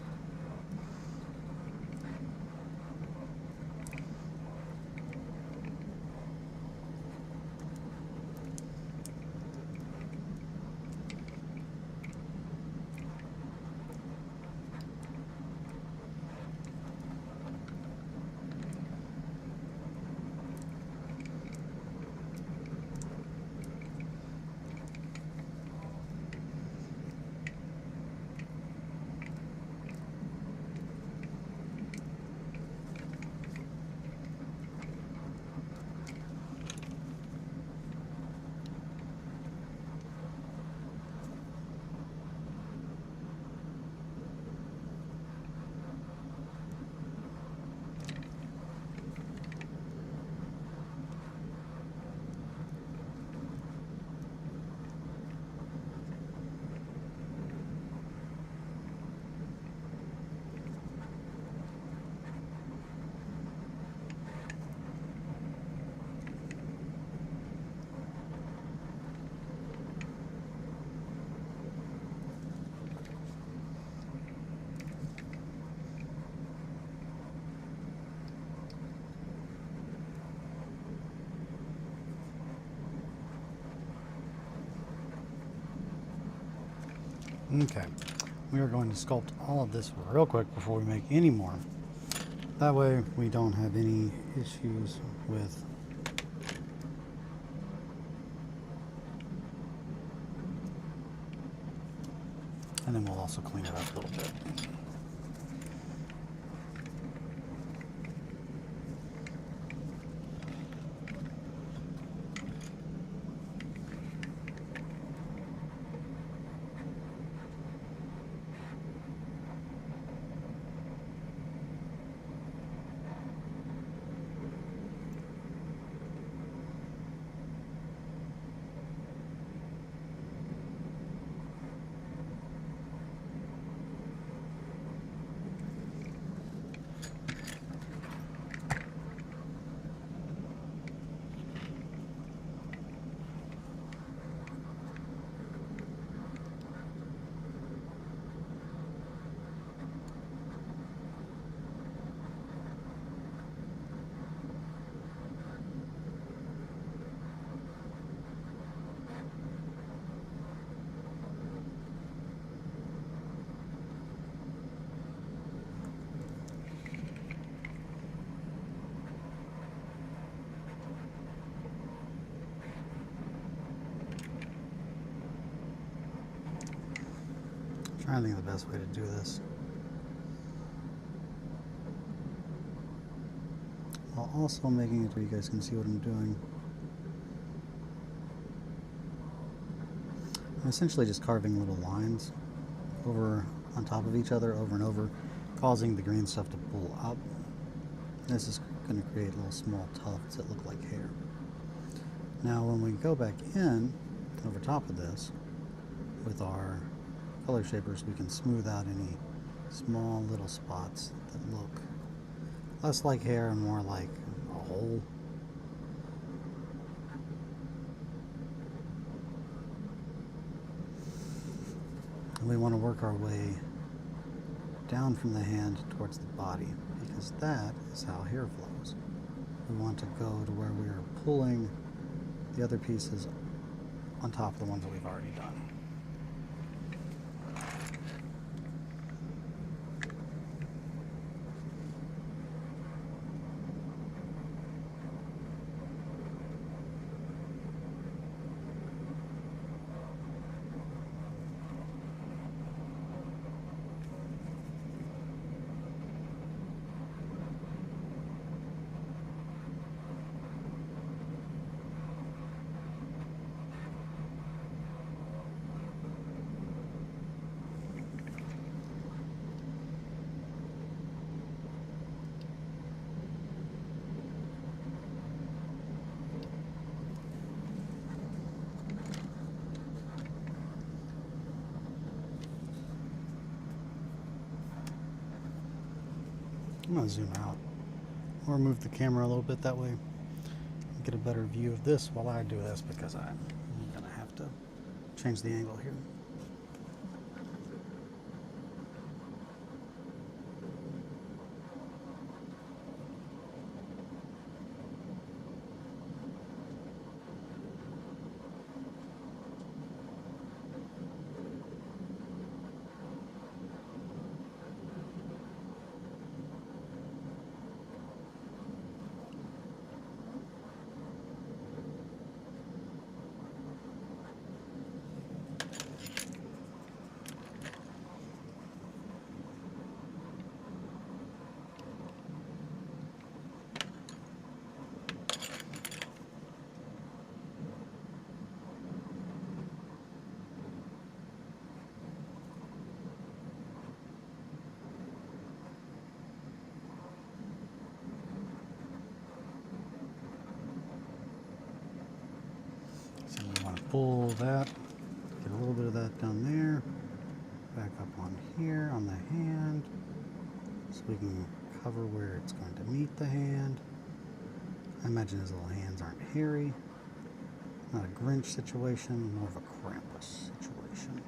Okay, we are going to sculpt all of this real quick before we make any more. That way we don't have any issues with and then we'll also clean it up a little bit. Trying to think of the best way to do this. While also making it where you guys can see what I'm doing. I'm essentially just carving little lines over on top of each other over and over, causing the green stuff to pull up. This is going to create little small tufts that look like hair. Now when we go back in over top of this with our color shapers, we can smooth out any small little spots that look less like hair and more like a hole. And we want to work our way down from the hand towards the body, because that is how hair flows. We want to go to where we are pulling the other pieces on top of the ones that we've already done. I'm going to zoom out or move the camera a little bit, that way I get a better view of this while I do this, because I'm going to have to change the angle here. So we want to pull that, get a little bit of that down there, back up on here on the hand, so we can cover where it's going to meet the hand. I imagine his little hands aren't hairy. Not a Grinch situation, more of a Krampus situation.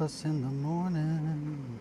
Krampus in the morning.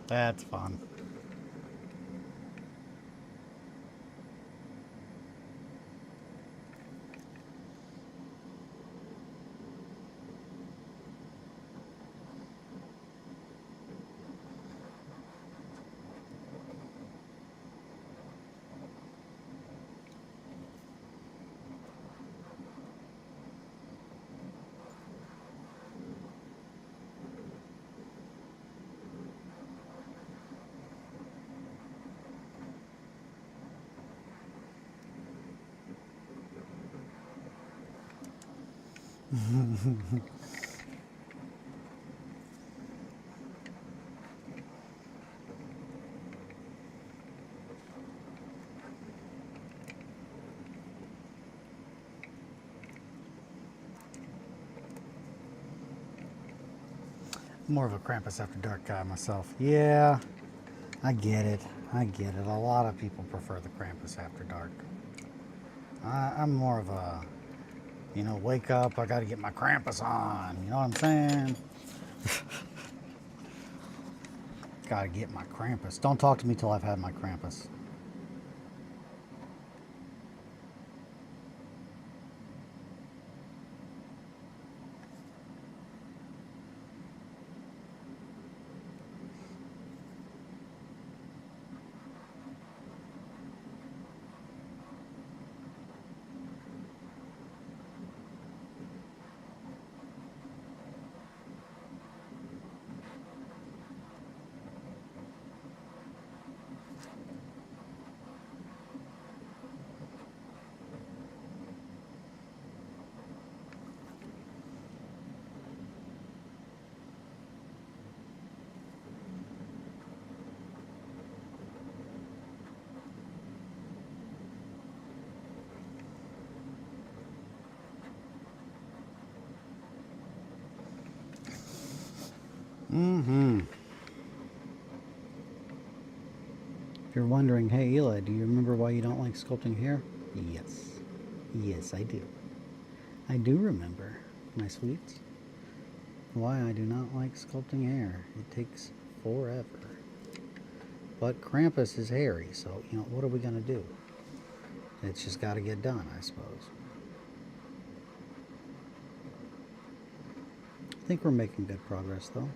That's fun. More of a Krampus After Dark guy myself. Yeah, I get it. I get it. A lot of people prefer the Krampus After Dark. I'm more of a, wake up, I gotta get my Krampus on. You know what I'm saying? Gotta get my Krampus. Don't talk to me till I've had my Krampus. If you're wondering, hey Eli, do you remember why you don't like sculpting hair? Yes. Yes, I do. I do remember, my sweets, why I do not like sculpting hair. It takes forever. But Krampus is hairy, so, what are we going to do? It's just got to get done, I suppose. I think we're making good progress, though.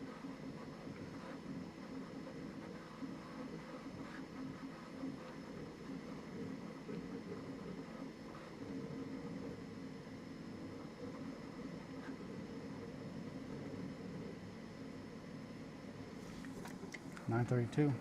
$9.32.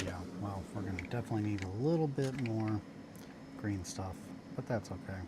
Yeah, well, we're going to definitely need a little bit more green stuff, but that's okay.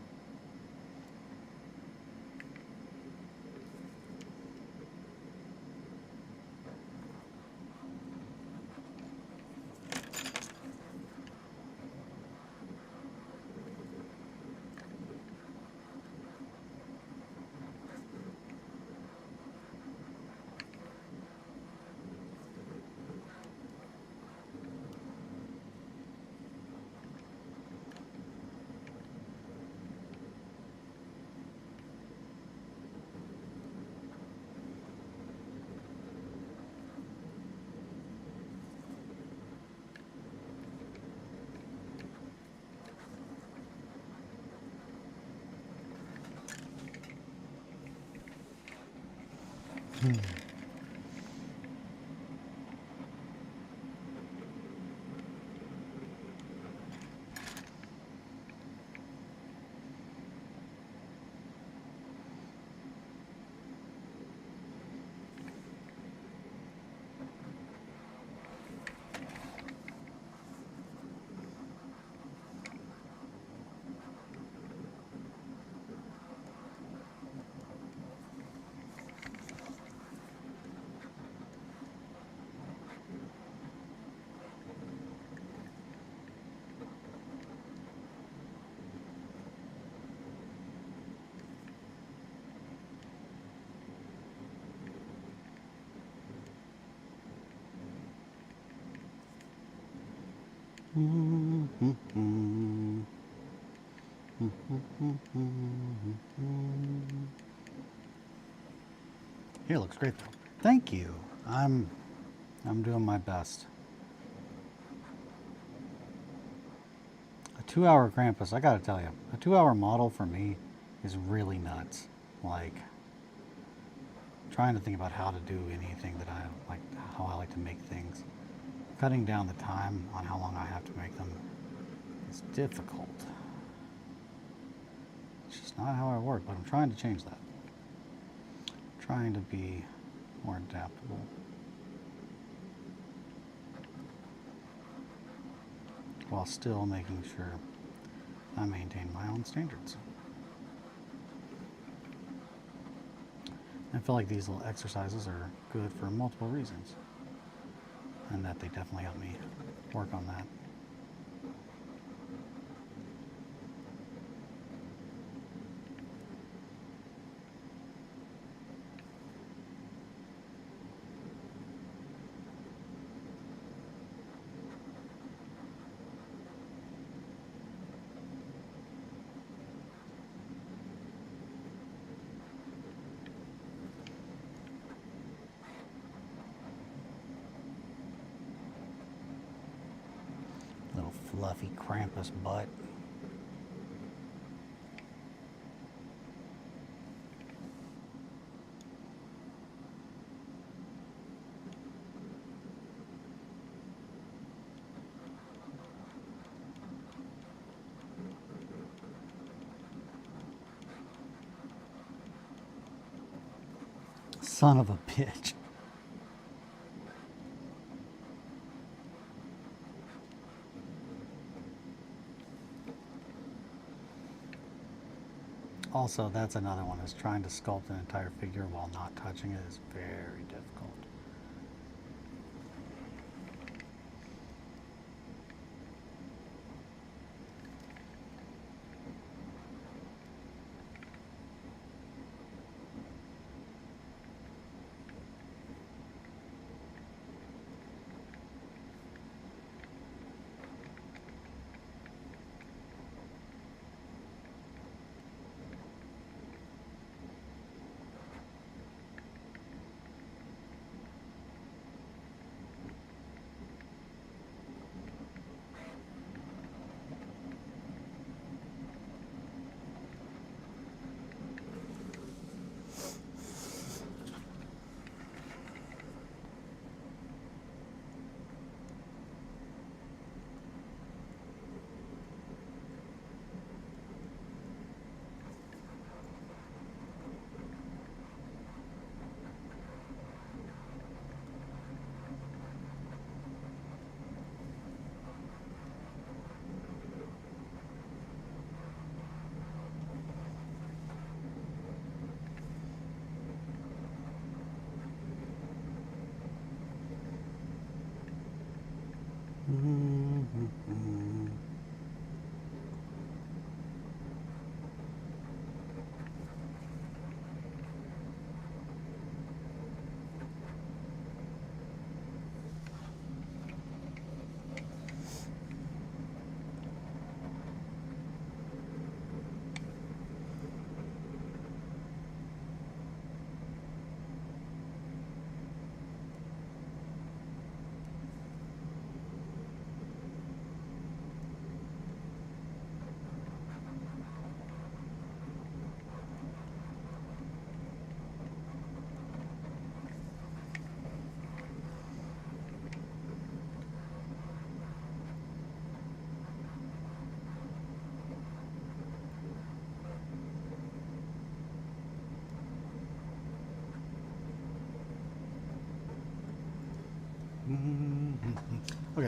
Here, looks great though. Thank you. I'm doing my best. A 2-hour Krampus, I gotta tell you, a 2-hour model for me is really nuts. Like, trying to think about how to do anything that I like, how I like to make things. Cutting down the time on how long I have to make them is difficult. It's just not how I work, but I'm trying to change that. I'm trying to be more adaptable. While still making sure I maintain my own standards. I feel like these little exercises are good for multiple reasons, and that they definitely help me work on that. Little fluffy Krampus butt. Son of a bitch. Also, that's another one, is trying to sculpt an entire figure while not touching it is very difficult.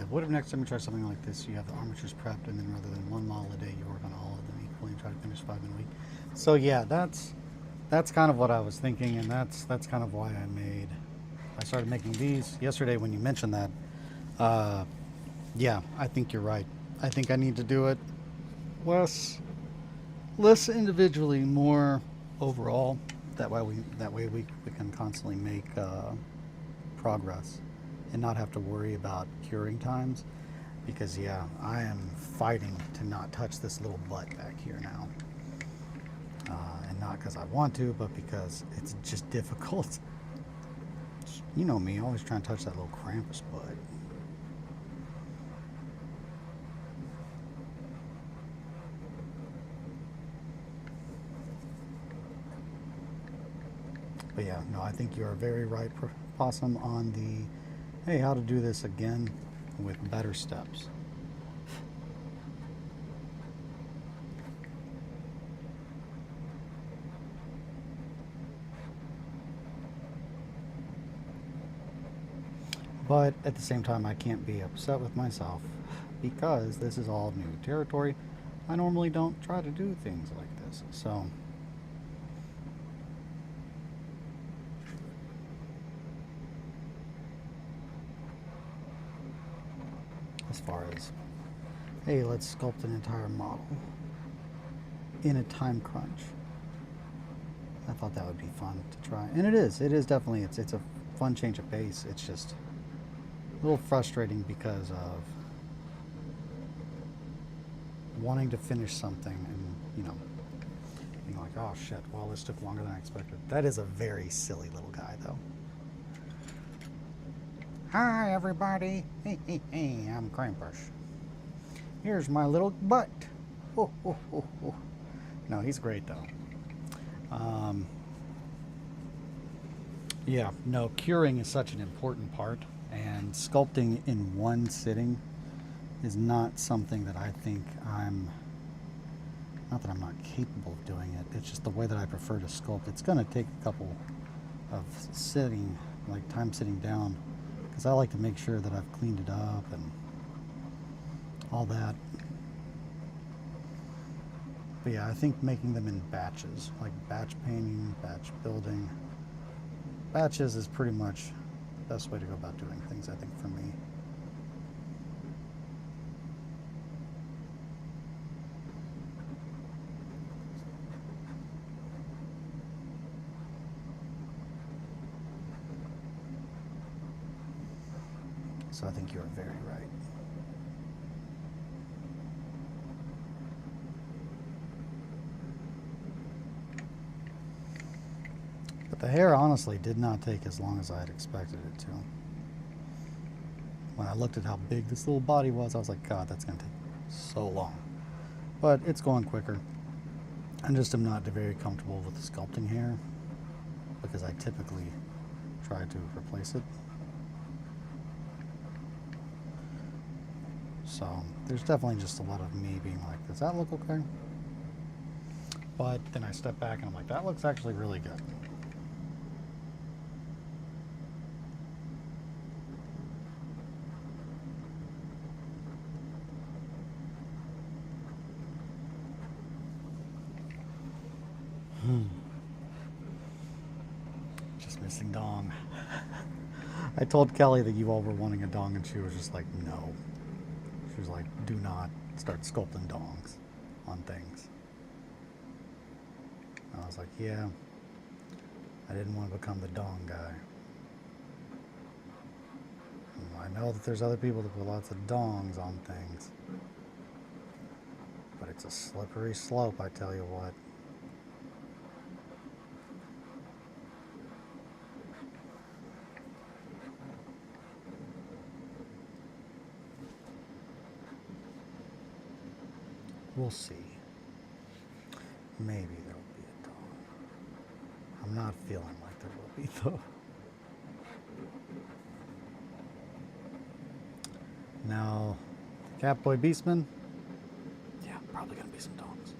what if next time you try something like this, you have the armatures prepped, and then rather than one model a day, you work on all of them equally and try to finish 5 in a week? So yeah, that's kind of what I was thinking, and that's kind of why I started making these yesterday when you mentioned that. Yeah, I think you're right. I think I need to do it less individually, more overall. That way we can constantly make progress and not have to worry about curing times. Because yeah, I am fighting to not touch this little butt back here now. And not because I want to, but because it's just difficult. You know me, always trying to touch that little Krampus butt. But yeah, no, I think you are very right, Possum, on the, hey, how to do this again with better steps. But at the same time, I can't be upset with myself because this is all new territory. I normally don't try to do things like this. So as far as, hey, let's sculpt an entire model in a time crunch, I thought that would be fun to try. And it is definitely, it's a fun change of pace. It's just a little frustrating because of wanting to finish something and, you know, being like, oh shit, well, this took longer than I expected. That is a very silly little guy, though. Hi, everybody. Hey, hey, hey, I'm Krampus. Here's my little butt. Oh, oh, oh, oh. No, he's great, though. Yeah, no, curing is such an important part, and sculpting in one sitting is not something that I think not that I'm not capable of doing it, it's just the way that I prefer to sculpt. It's going to take a couple of time sitting down, because I like to make sure that I've cleaned it up and all that. But yeah, I think making them in batches, like batch painting, batch building, batches is pretty much the best way to go about doing things, I think, for me. So I think you're very right. But the hair honestly did not take as long as I had expected it to. When I looked at how big this little body was, I was like, God, that's going to take so long. But it's going quicker. I just am not very comfortable with the sculpting hair because I typically try to replace it. So there's definitely just a lot of me being like, does that look okay? But then I step back and I'm like, that looks actually really good. Just missing dong. I told Kelly that you all were wanting a dong, and she was just like, no. She was like, do not start sculpting dongs on things. And I was like, yeah, I didn't want to become the dong guy. And I know that there's other people that put lots of dongs on things, but it's a slippery slope, I tell you what. We'll see. Maybe there'll be a dong. I'm not feeling like there will be, though. Now, the Catboy Beastman. Yeah, probably gonna be some dongs.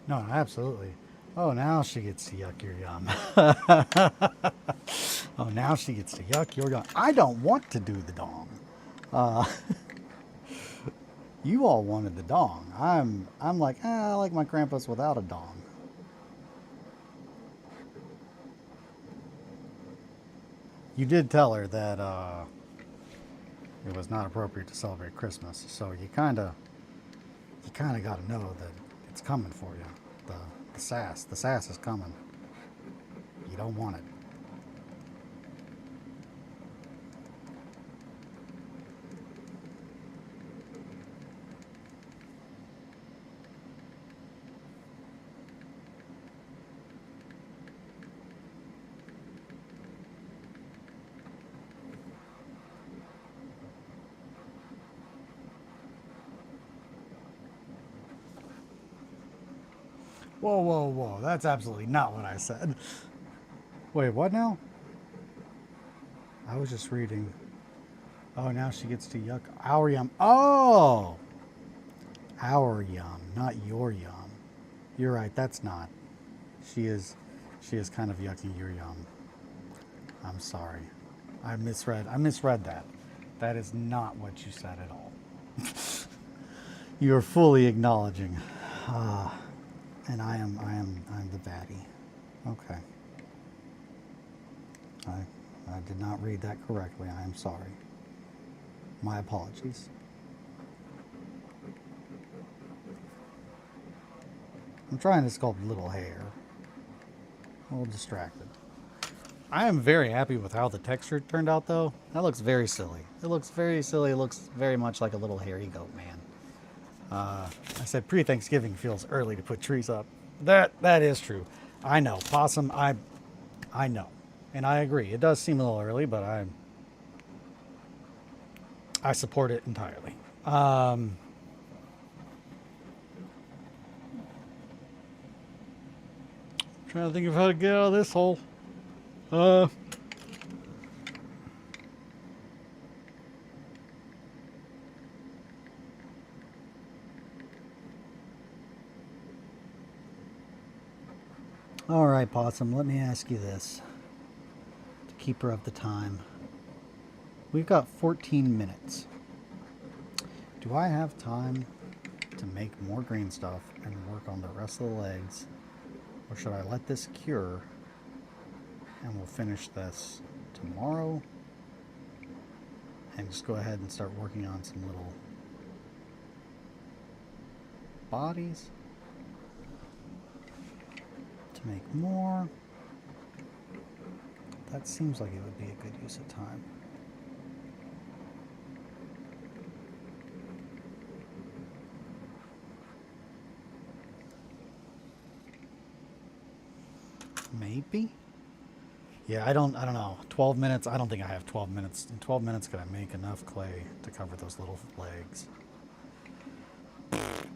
No, absolutely. Oh, now she gets to yuck your yum. Oh, now she gets to yuck your yum. I don't want to do the dong. Uh, you all wanted the dong. I'm like, I like my Krampus without a dong. You did tell her that it was not appropriate to celebrate Christmas, so you kind of got to know that it's coming for you. The sass is coming. You don't want it. Whoa, whoa, whoa! That's absolutely not what I said. Wait, what now? I was just reading. Oh, now she gets to yuck our yum. Oh, our yum, not your yum. You're right. That's not. She is. She is kind of yucking your yum. I'm sorry. I misread that. That is not what you said at all. You're fully acknowledging. And I'm the baddie. Okay. I did not read that correctly. I am sorry. My apologies. I'm trying to sculpt little hair. A little distracted. I am very happy with how the texture turned out, though. That looks very silly. It looks very silly. It looks very much like a little hairy goat man. I said pre-Thanksgiving feels early to put trees up. That is true. I know. Possum, I know. And I agree. It does seem a little early, but I support it entirely. Trying to think of how to get out of this hole. All right, Possum, let me ask you this. To keep her of the time. We've got 14 minutes. Do I have time to make more green stuff and work on the rest of the legs? Or should I let this cure and we'll finish this tomorrow and just go ahead and start working on some little bodies to make more? That seems like it would be a good use of time. Maybe? Yeah, I don't know. 12 minutes? I don't think I have 12 minutes. In 12 minutes, could I make enough clay to cover those little legs?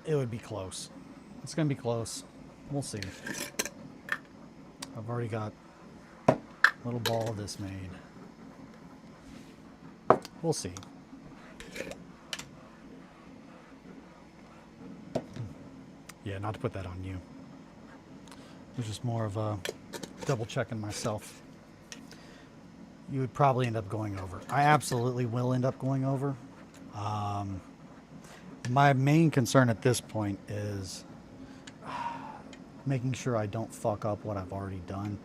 It would be close. It's going to be close. We'll see. I've already got a little ball of this made. We'll see. Yeah, not to put that on you. It was just more of a double checking myself. You would probably end up going over. I absolutely will end up going over. My main concern at this point is making sure I don't fuck up what I've already done.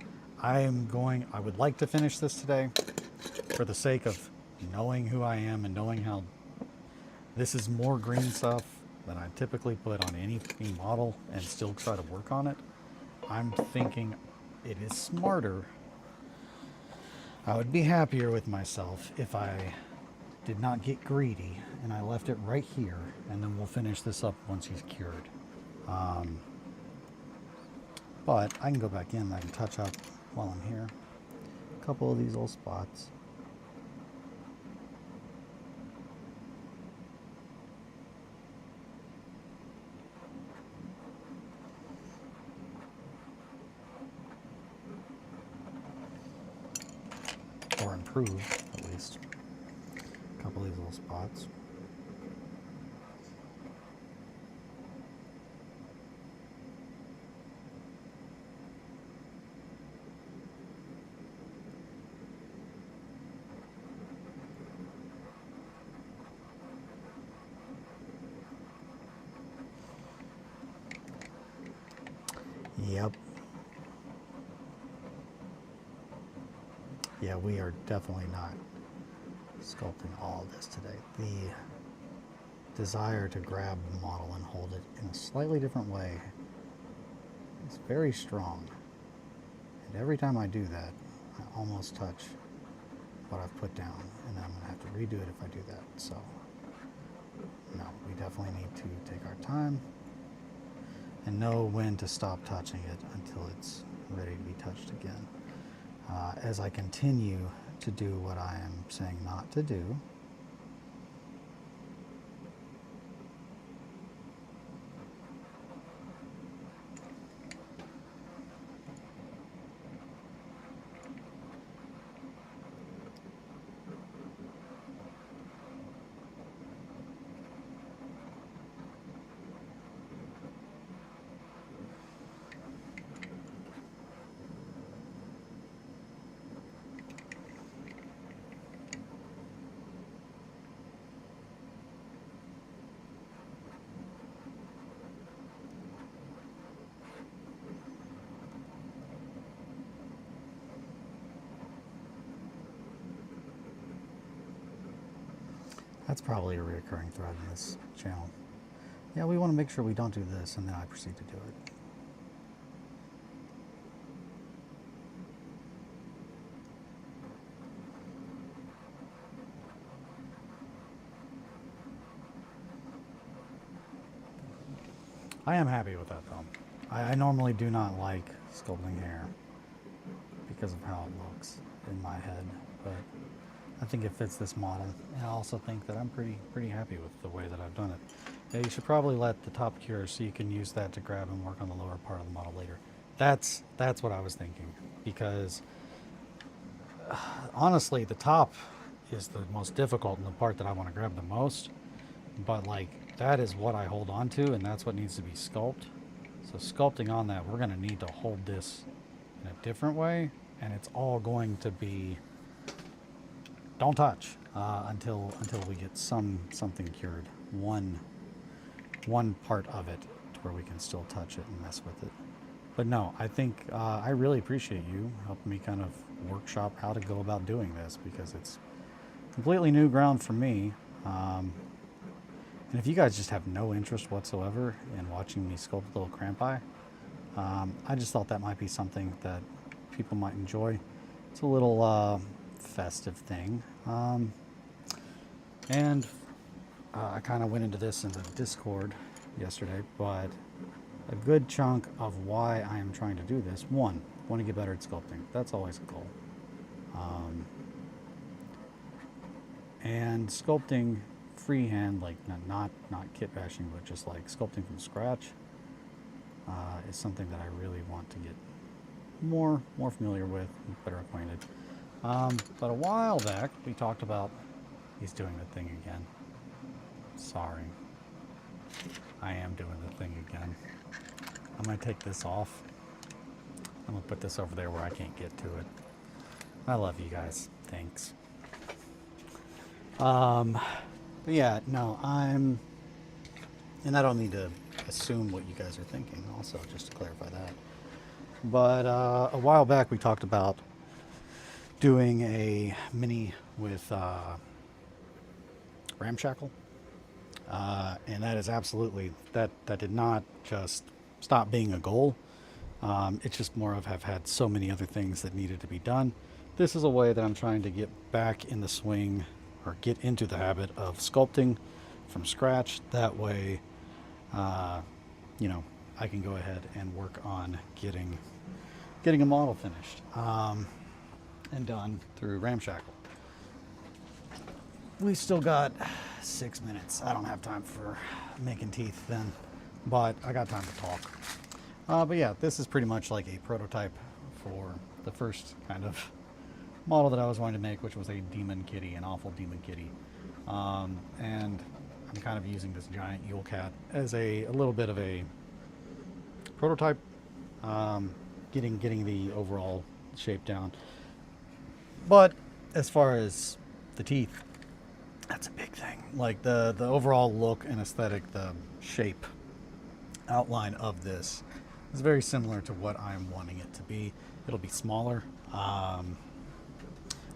I would like to finish this today for the sake of knowing who I am and knowing how this is more green stuff than I typically put on any model and still try to work on it. I'm thinking it is smarter. I would be happier with myself if I did not get greedy and I left it right here, and then we'll finish this up once he's cured. But I can go back in and I can touch up while I'm here. A couple of these little spots. Or improve, at least. A couple of these little spots. Yep. Yeah, we are definitely not sculpting all of this today. The desire to grab the model and hold it in a slightly different way is very strong. And every time I do that, I almost touch what I've put down, and I'm going to have to redo it if I do that. So, no, we definitely need to take our time and know when to stop touching it until it's ready to be touched again. As I continue to do what I am saying not to do, that's probably a recurring thread in this channel. Yeah, we want to make sure we don't do this, and then I proceed to do it. I am happy with that though. I normally do not like sculpting hair because of how it looks in my head, but I think it fits this model, and I also think that I'm pretty happy with the way that I've done it. Yeah, you should probably let the top cure so you can use that to grab and work on the lower part of the model later. That's what I was thinking, because honestly, the top is the most difficult and the part that I want to grab the most, but like that is what I hold on to, and that's what needs to be sculpted. So sculpting on that, we're going to need to hold this in a different way, and it's all going to be don't touch until we get something cured. One part of it to where we can still touch it and mess with it. But no, I think I really appreciate you helping me kind of workshop how to go about doing this, because it's completely new ground for me. And if you guys just have no interest whatsoever in watching me sculpt a little cramp eye, I just thought that might be something that people might enjoy. It's a little festive thing. And I kind of went into this in the Discord yesterday, but a good chunk of why I am trying to do this, one, want to get better at sculpting. That's always a goal. And sculpting freehand, like not kit bashing, but just like sculpting from scratch, is something that I really want to get more familiar with, better acquainted. But a while back, we talked about, he's doing the thing again. Sorry. I am doing the thing again. I'm going to take this off. I'm going to put this over there where I can't get to it. I love you guys. Thanks. But yeah, no, and I don't need to assume what you guys are thinking also, just to clarify that. But a while back, we talked about doing a mini with ramshackle, and that is absolutely, that did not just stop being a goal. It's just more of have had so many other things that needed to be done. This is a way that I'm trying to get back in the swing, or get into the habit of sculpting from scratch. That way, you know, I can go ahead and work on getting a model finished and done through ramshackle. We still got 6 minutes. I don't have time for making teeth then, but I got time to talk. But yeah, this is pretty much like a prototype for the first kind of model that I was going to make, which was a demon kitty, an awful demon kitty. And I'm kind of using this giant Yule cat as a little bit of a prototype, getting the overall shape down. But as far as the teeth, that's a big thing. Like the overall look and aesthetic, the shape outline of this is very similar to what I'm wanting it to be. It'll be smaller. I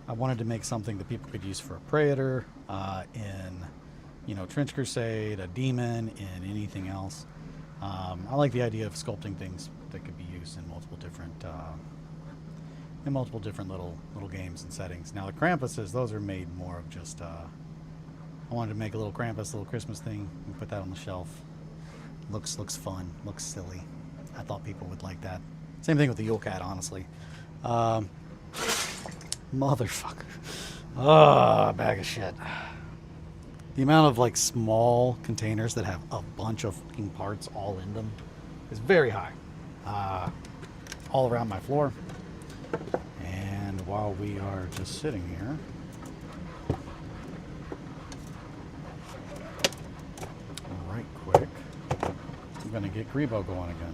wanted to make something that people could use for a Praetor, in, you know, Trench Crusade, a Demon, in anything else. I like the idea of sculpting things that could be used in multiple different little games and settings. Now the Krampuses, those are made more of just. I wanted to make a little Krampus, little Christmas thing, and put that on the shelf. Looks fun. Looks silly. I thought people would like that. Same thing with the Yule Cat, honestly. Motherfucker. Bag of shit. The amount of like small containers that have a bunch of fucking parts all in them is very high. All around my floor. And while we are just sitting here, right quick, I'm gonna get Grebo going again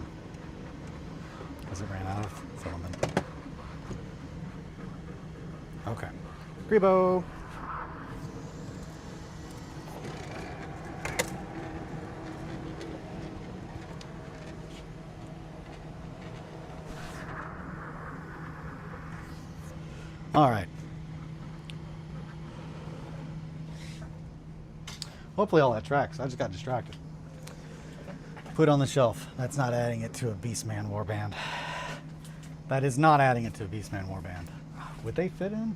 because it ran out of filament. Okay, Grebo. All right. Hopefully all that tracks. I just got distracted. Put on the shelf. That's not adding it to a Beastman Warband. That is not adding it to a Beastman Warband. Would they fit in?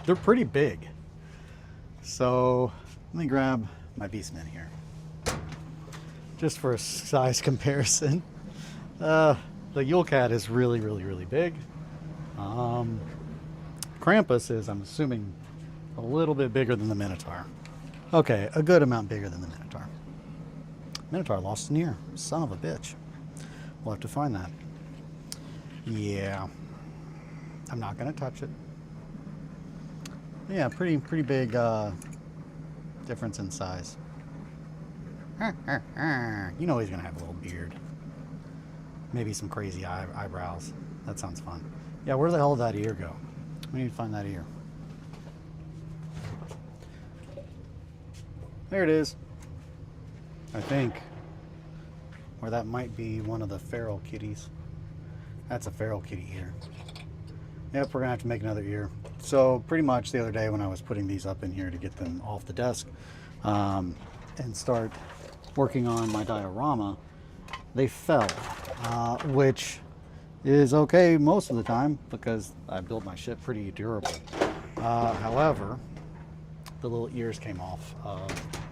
They're pretty big. So let me grab my Beastmen here. Just for a size comparison. The Yule Cat is really, really, really big. Krampus is, I'm assuming, a little bit bigger than the Minotaur. Okay, a good amount bigger than the Minotaur. Minotaur lost an ear. Son of a bitch. We'll have to find that. Yeah. I'm not going to touch it. Yeah, pretty big difference in size. You know he's going to have a little beard. Maybe some crazy eyebrows. That sounds fun. Yeah, where the hell did that ear go? We need to find that ear. There it is. I think. Or that might be one of the feral kitties. That's a feral kitty ear. Yep, we're going to have to make another ear. So pretty much the other day when I was putting these up in here to get them off the desk and start working on my diorama, they fell, which is okay most of the time because I built my shit pretty durable. However, the little ears came off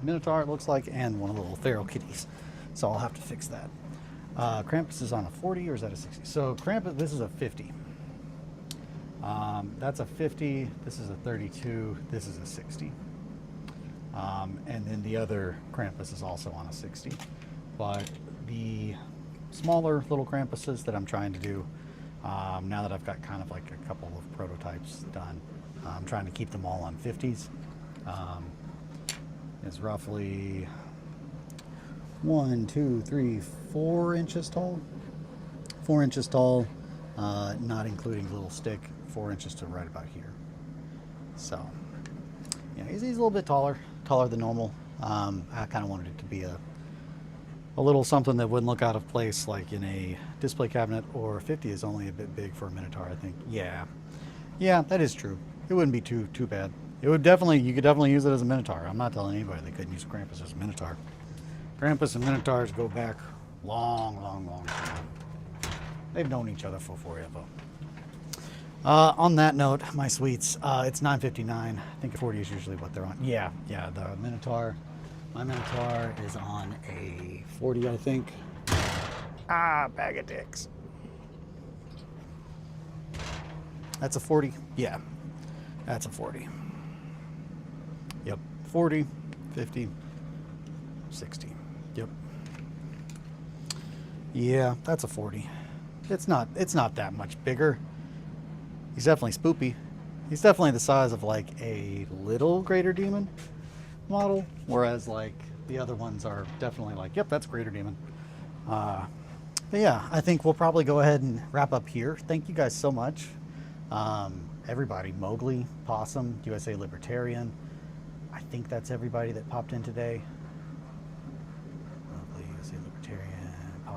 Minotaur, it looks like, and one of the little feral kitties. So I'll have to fix that. Krampus is on a 40 or is that a 60? So Krampus, this is a 50. That's a 50, this is a 32, this is a 60. And then the other Krampus is also on a 60. But the smaller little Krampuses that I'm trying to do, now that I've got kind of like a couple of prototypes done, I'm trying to keep them all on 50s. Is roughly 1, 2, 3, 4 inches tall. 4 inches tall, not including the little stick, 4 inches to right about here. So, yeah, he's a little bit taller than normal. I kind of wanted it to be a little something that wouldn't look out of place like in a display cabinet, or 50 is only a bit big for a Minotaur, I think. Yeah, that is true. It wouldn't be too bad. It would definitely, you could definitely use it as a Minotaur. I'm not telling anybody they couldn't use Krampus as a Minotaur. Krampus and Minotaurs go back long time. They've known each other for forever. On that note, my sweets, it's 9:59. I think 40 is usually what they're on. Yeah, the Minotaur. My Minotaur is on a 40, I think. Bag of dicks. That's a 40? Yeah, that's a 40. Yep, 40, 50, 60. Yep. Yeah, that's a 40. It's not that much bigger. He's definitely spoopy. He's definitely the size of like a little Greater Demon model, whereas like the other ones are definitely like, yep, that's Greater Demon. But yeah, I think we'll probably go ahead and wrap up here. Thank you guys so much. Everybody, Mowgli, Possum, USA Libertarian. I think that's everybody that popped in today. Mowgli, USA Libertarian,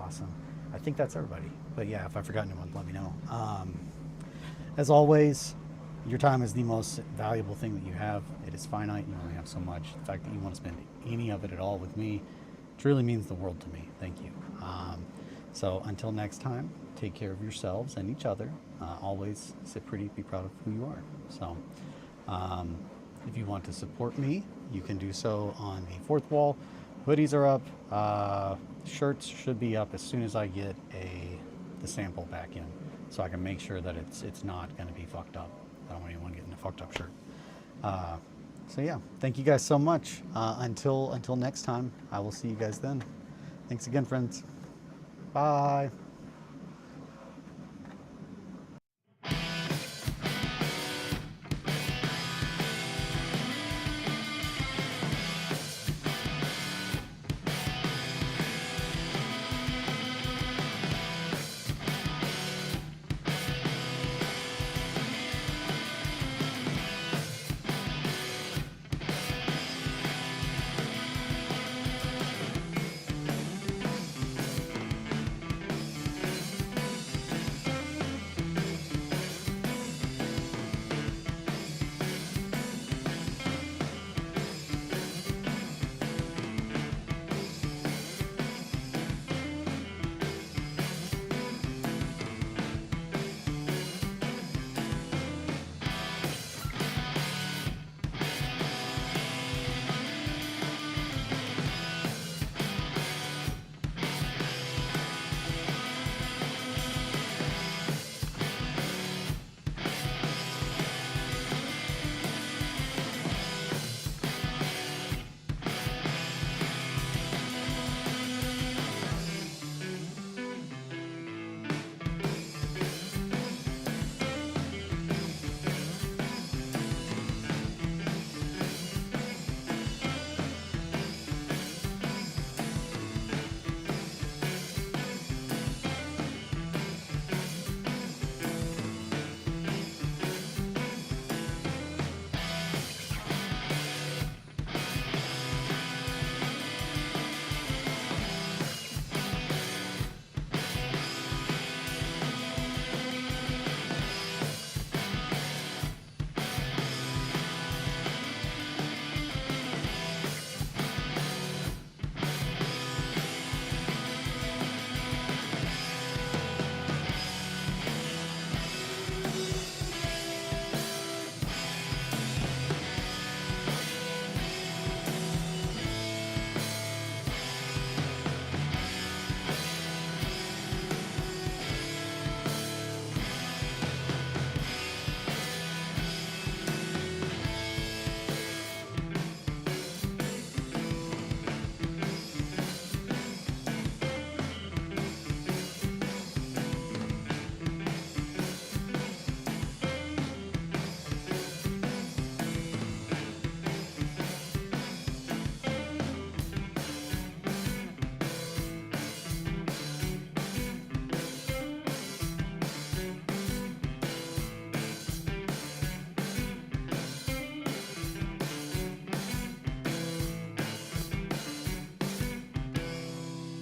awesome. I think that's everybody. But yeah, if I forgot anyone, let me know. As always, your time is the most valuable thing that you have. It is finite. You only have so much. The fact that you want to spend any of it at all with me truly means the world to me. Thank you. So until next time, take care of yourselves and each other. Always sit pretty, be proud of who you are. So if you want to support me, you can do so on the fourth wall. Hoodies are up. Shirts should be up as soon as I get the sample back in, so I can make sure that it's not going to be fucked up. I don't want anyone getting a fucked up shirt. So yeah, thank you guys so much. Until next time, I will see you guys then. Thanks again, friends. Bye.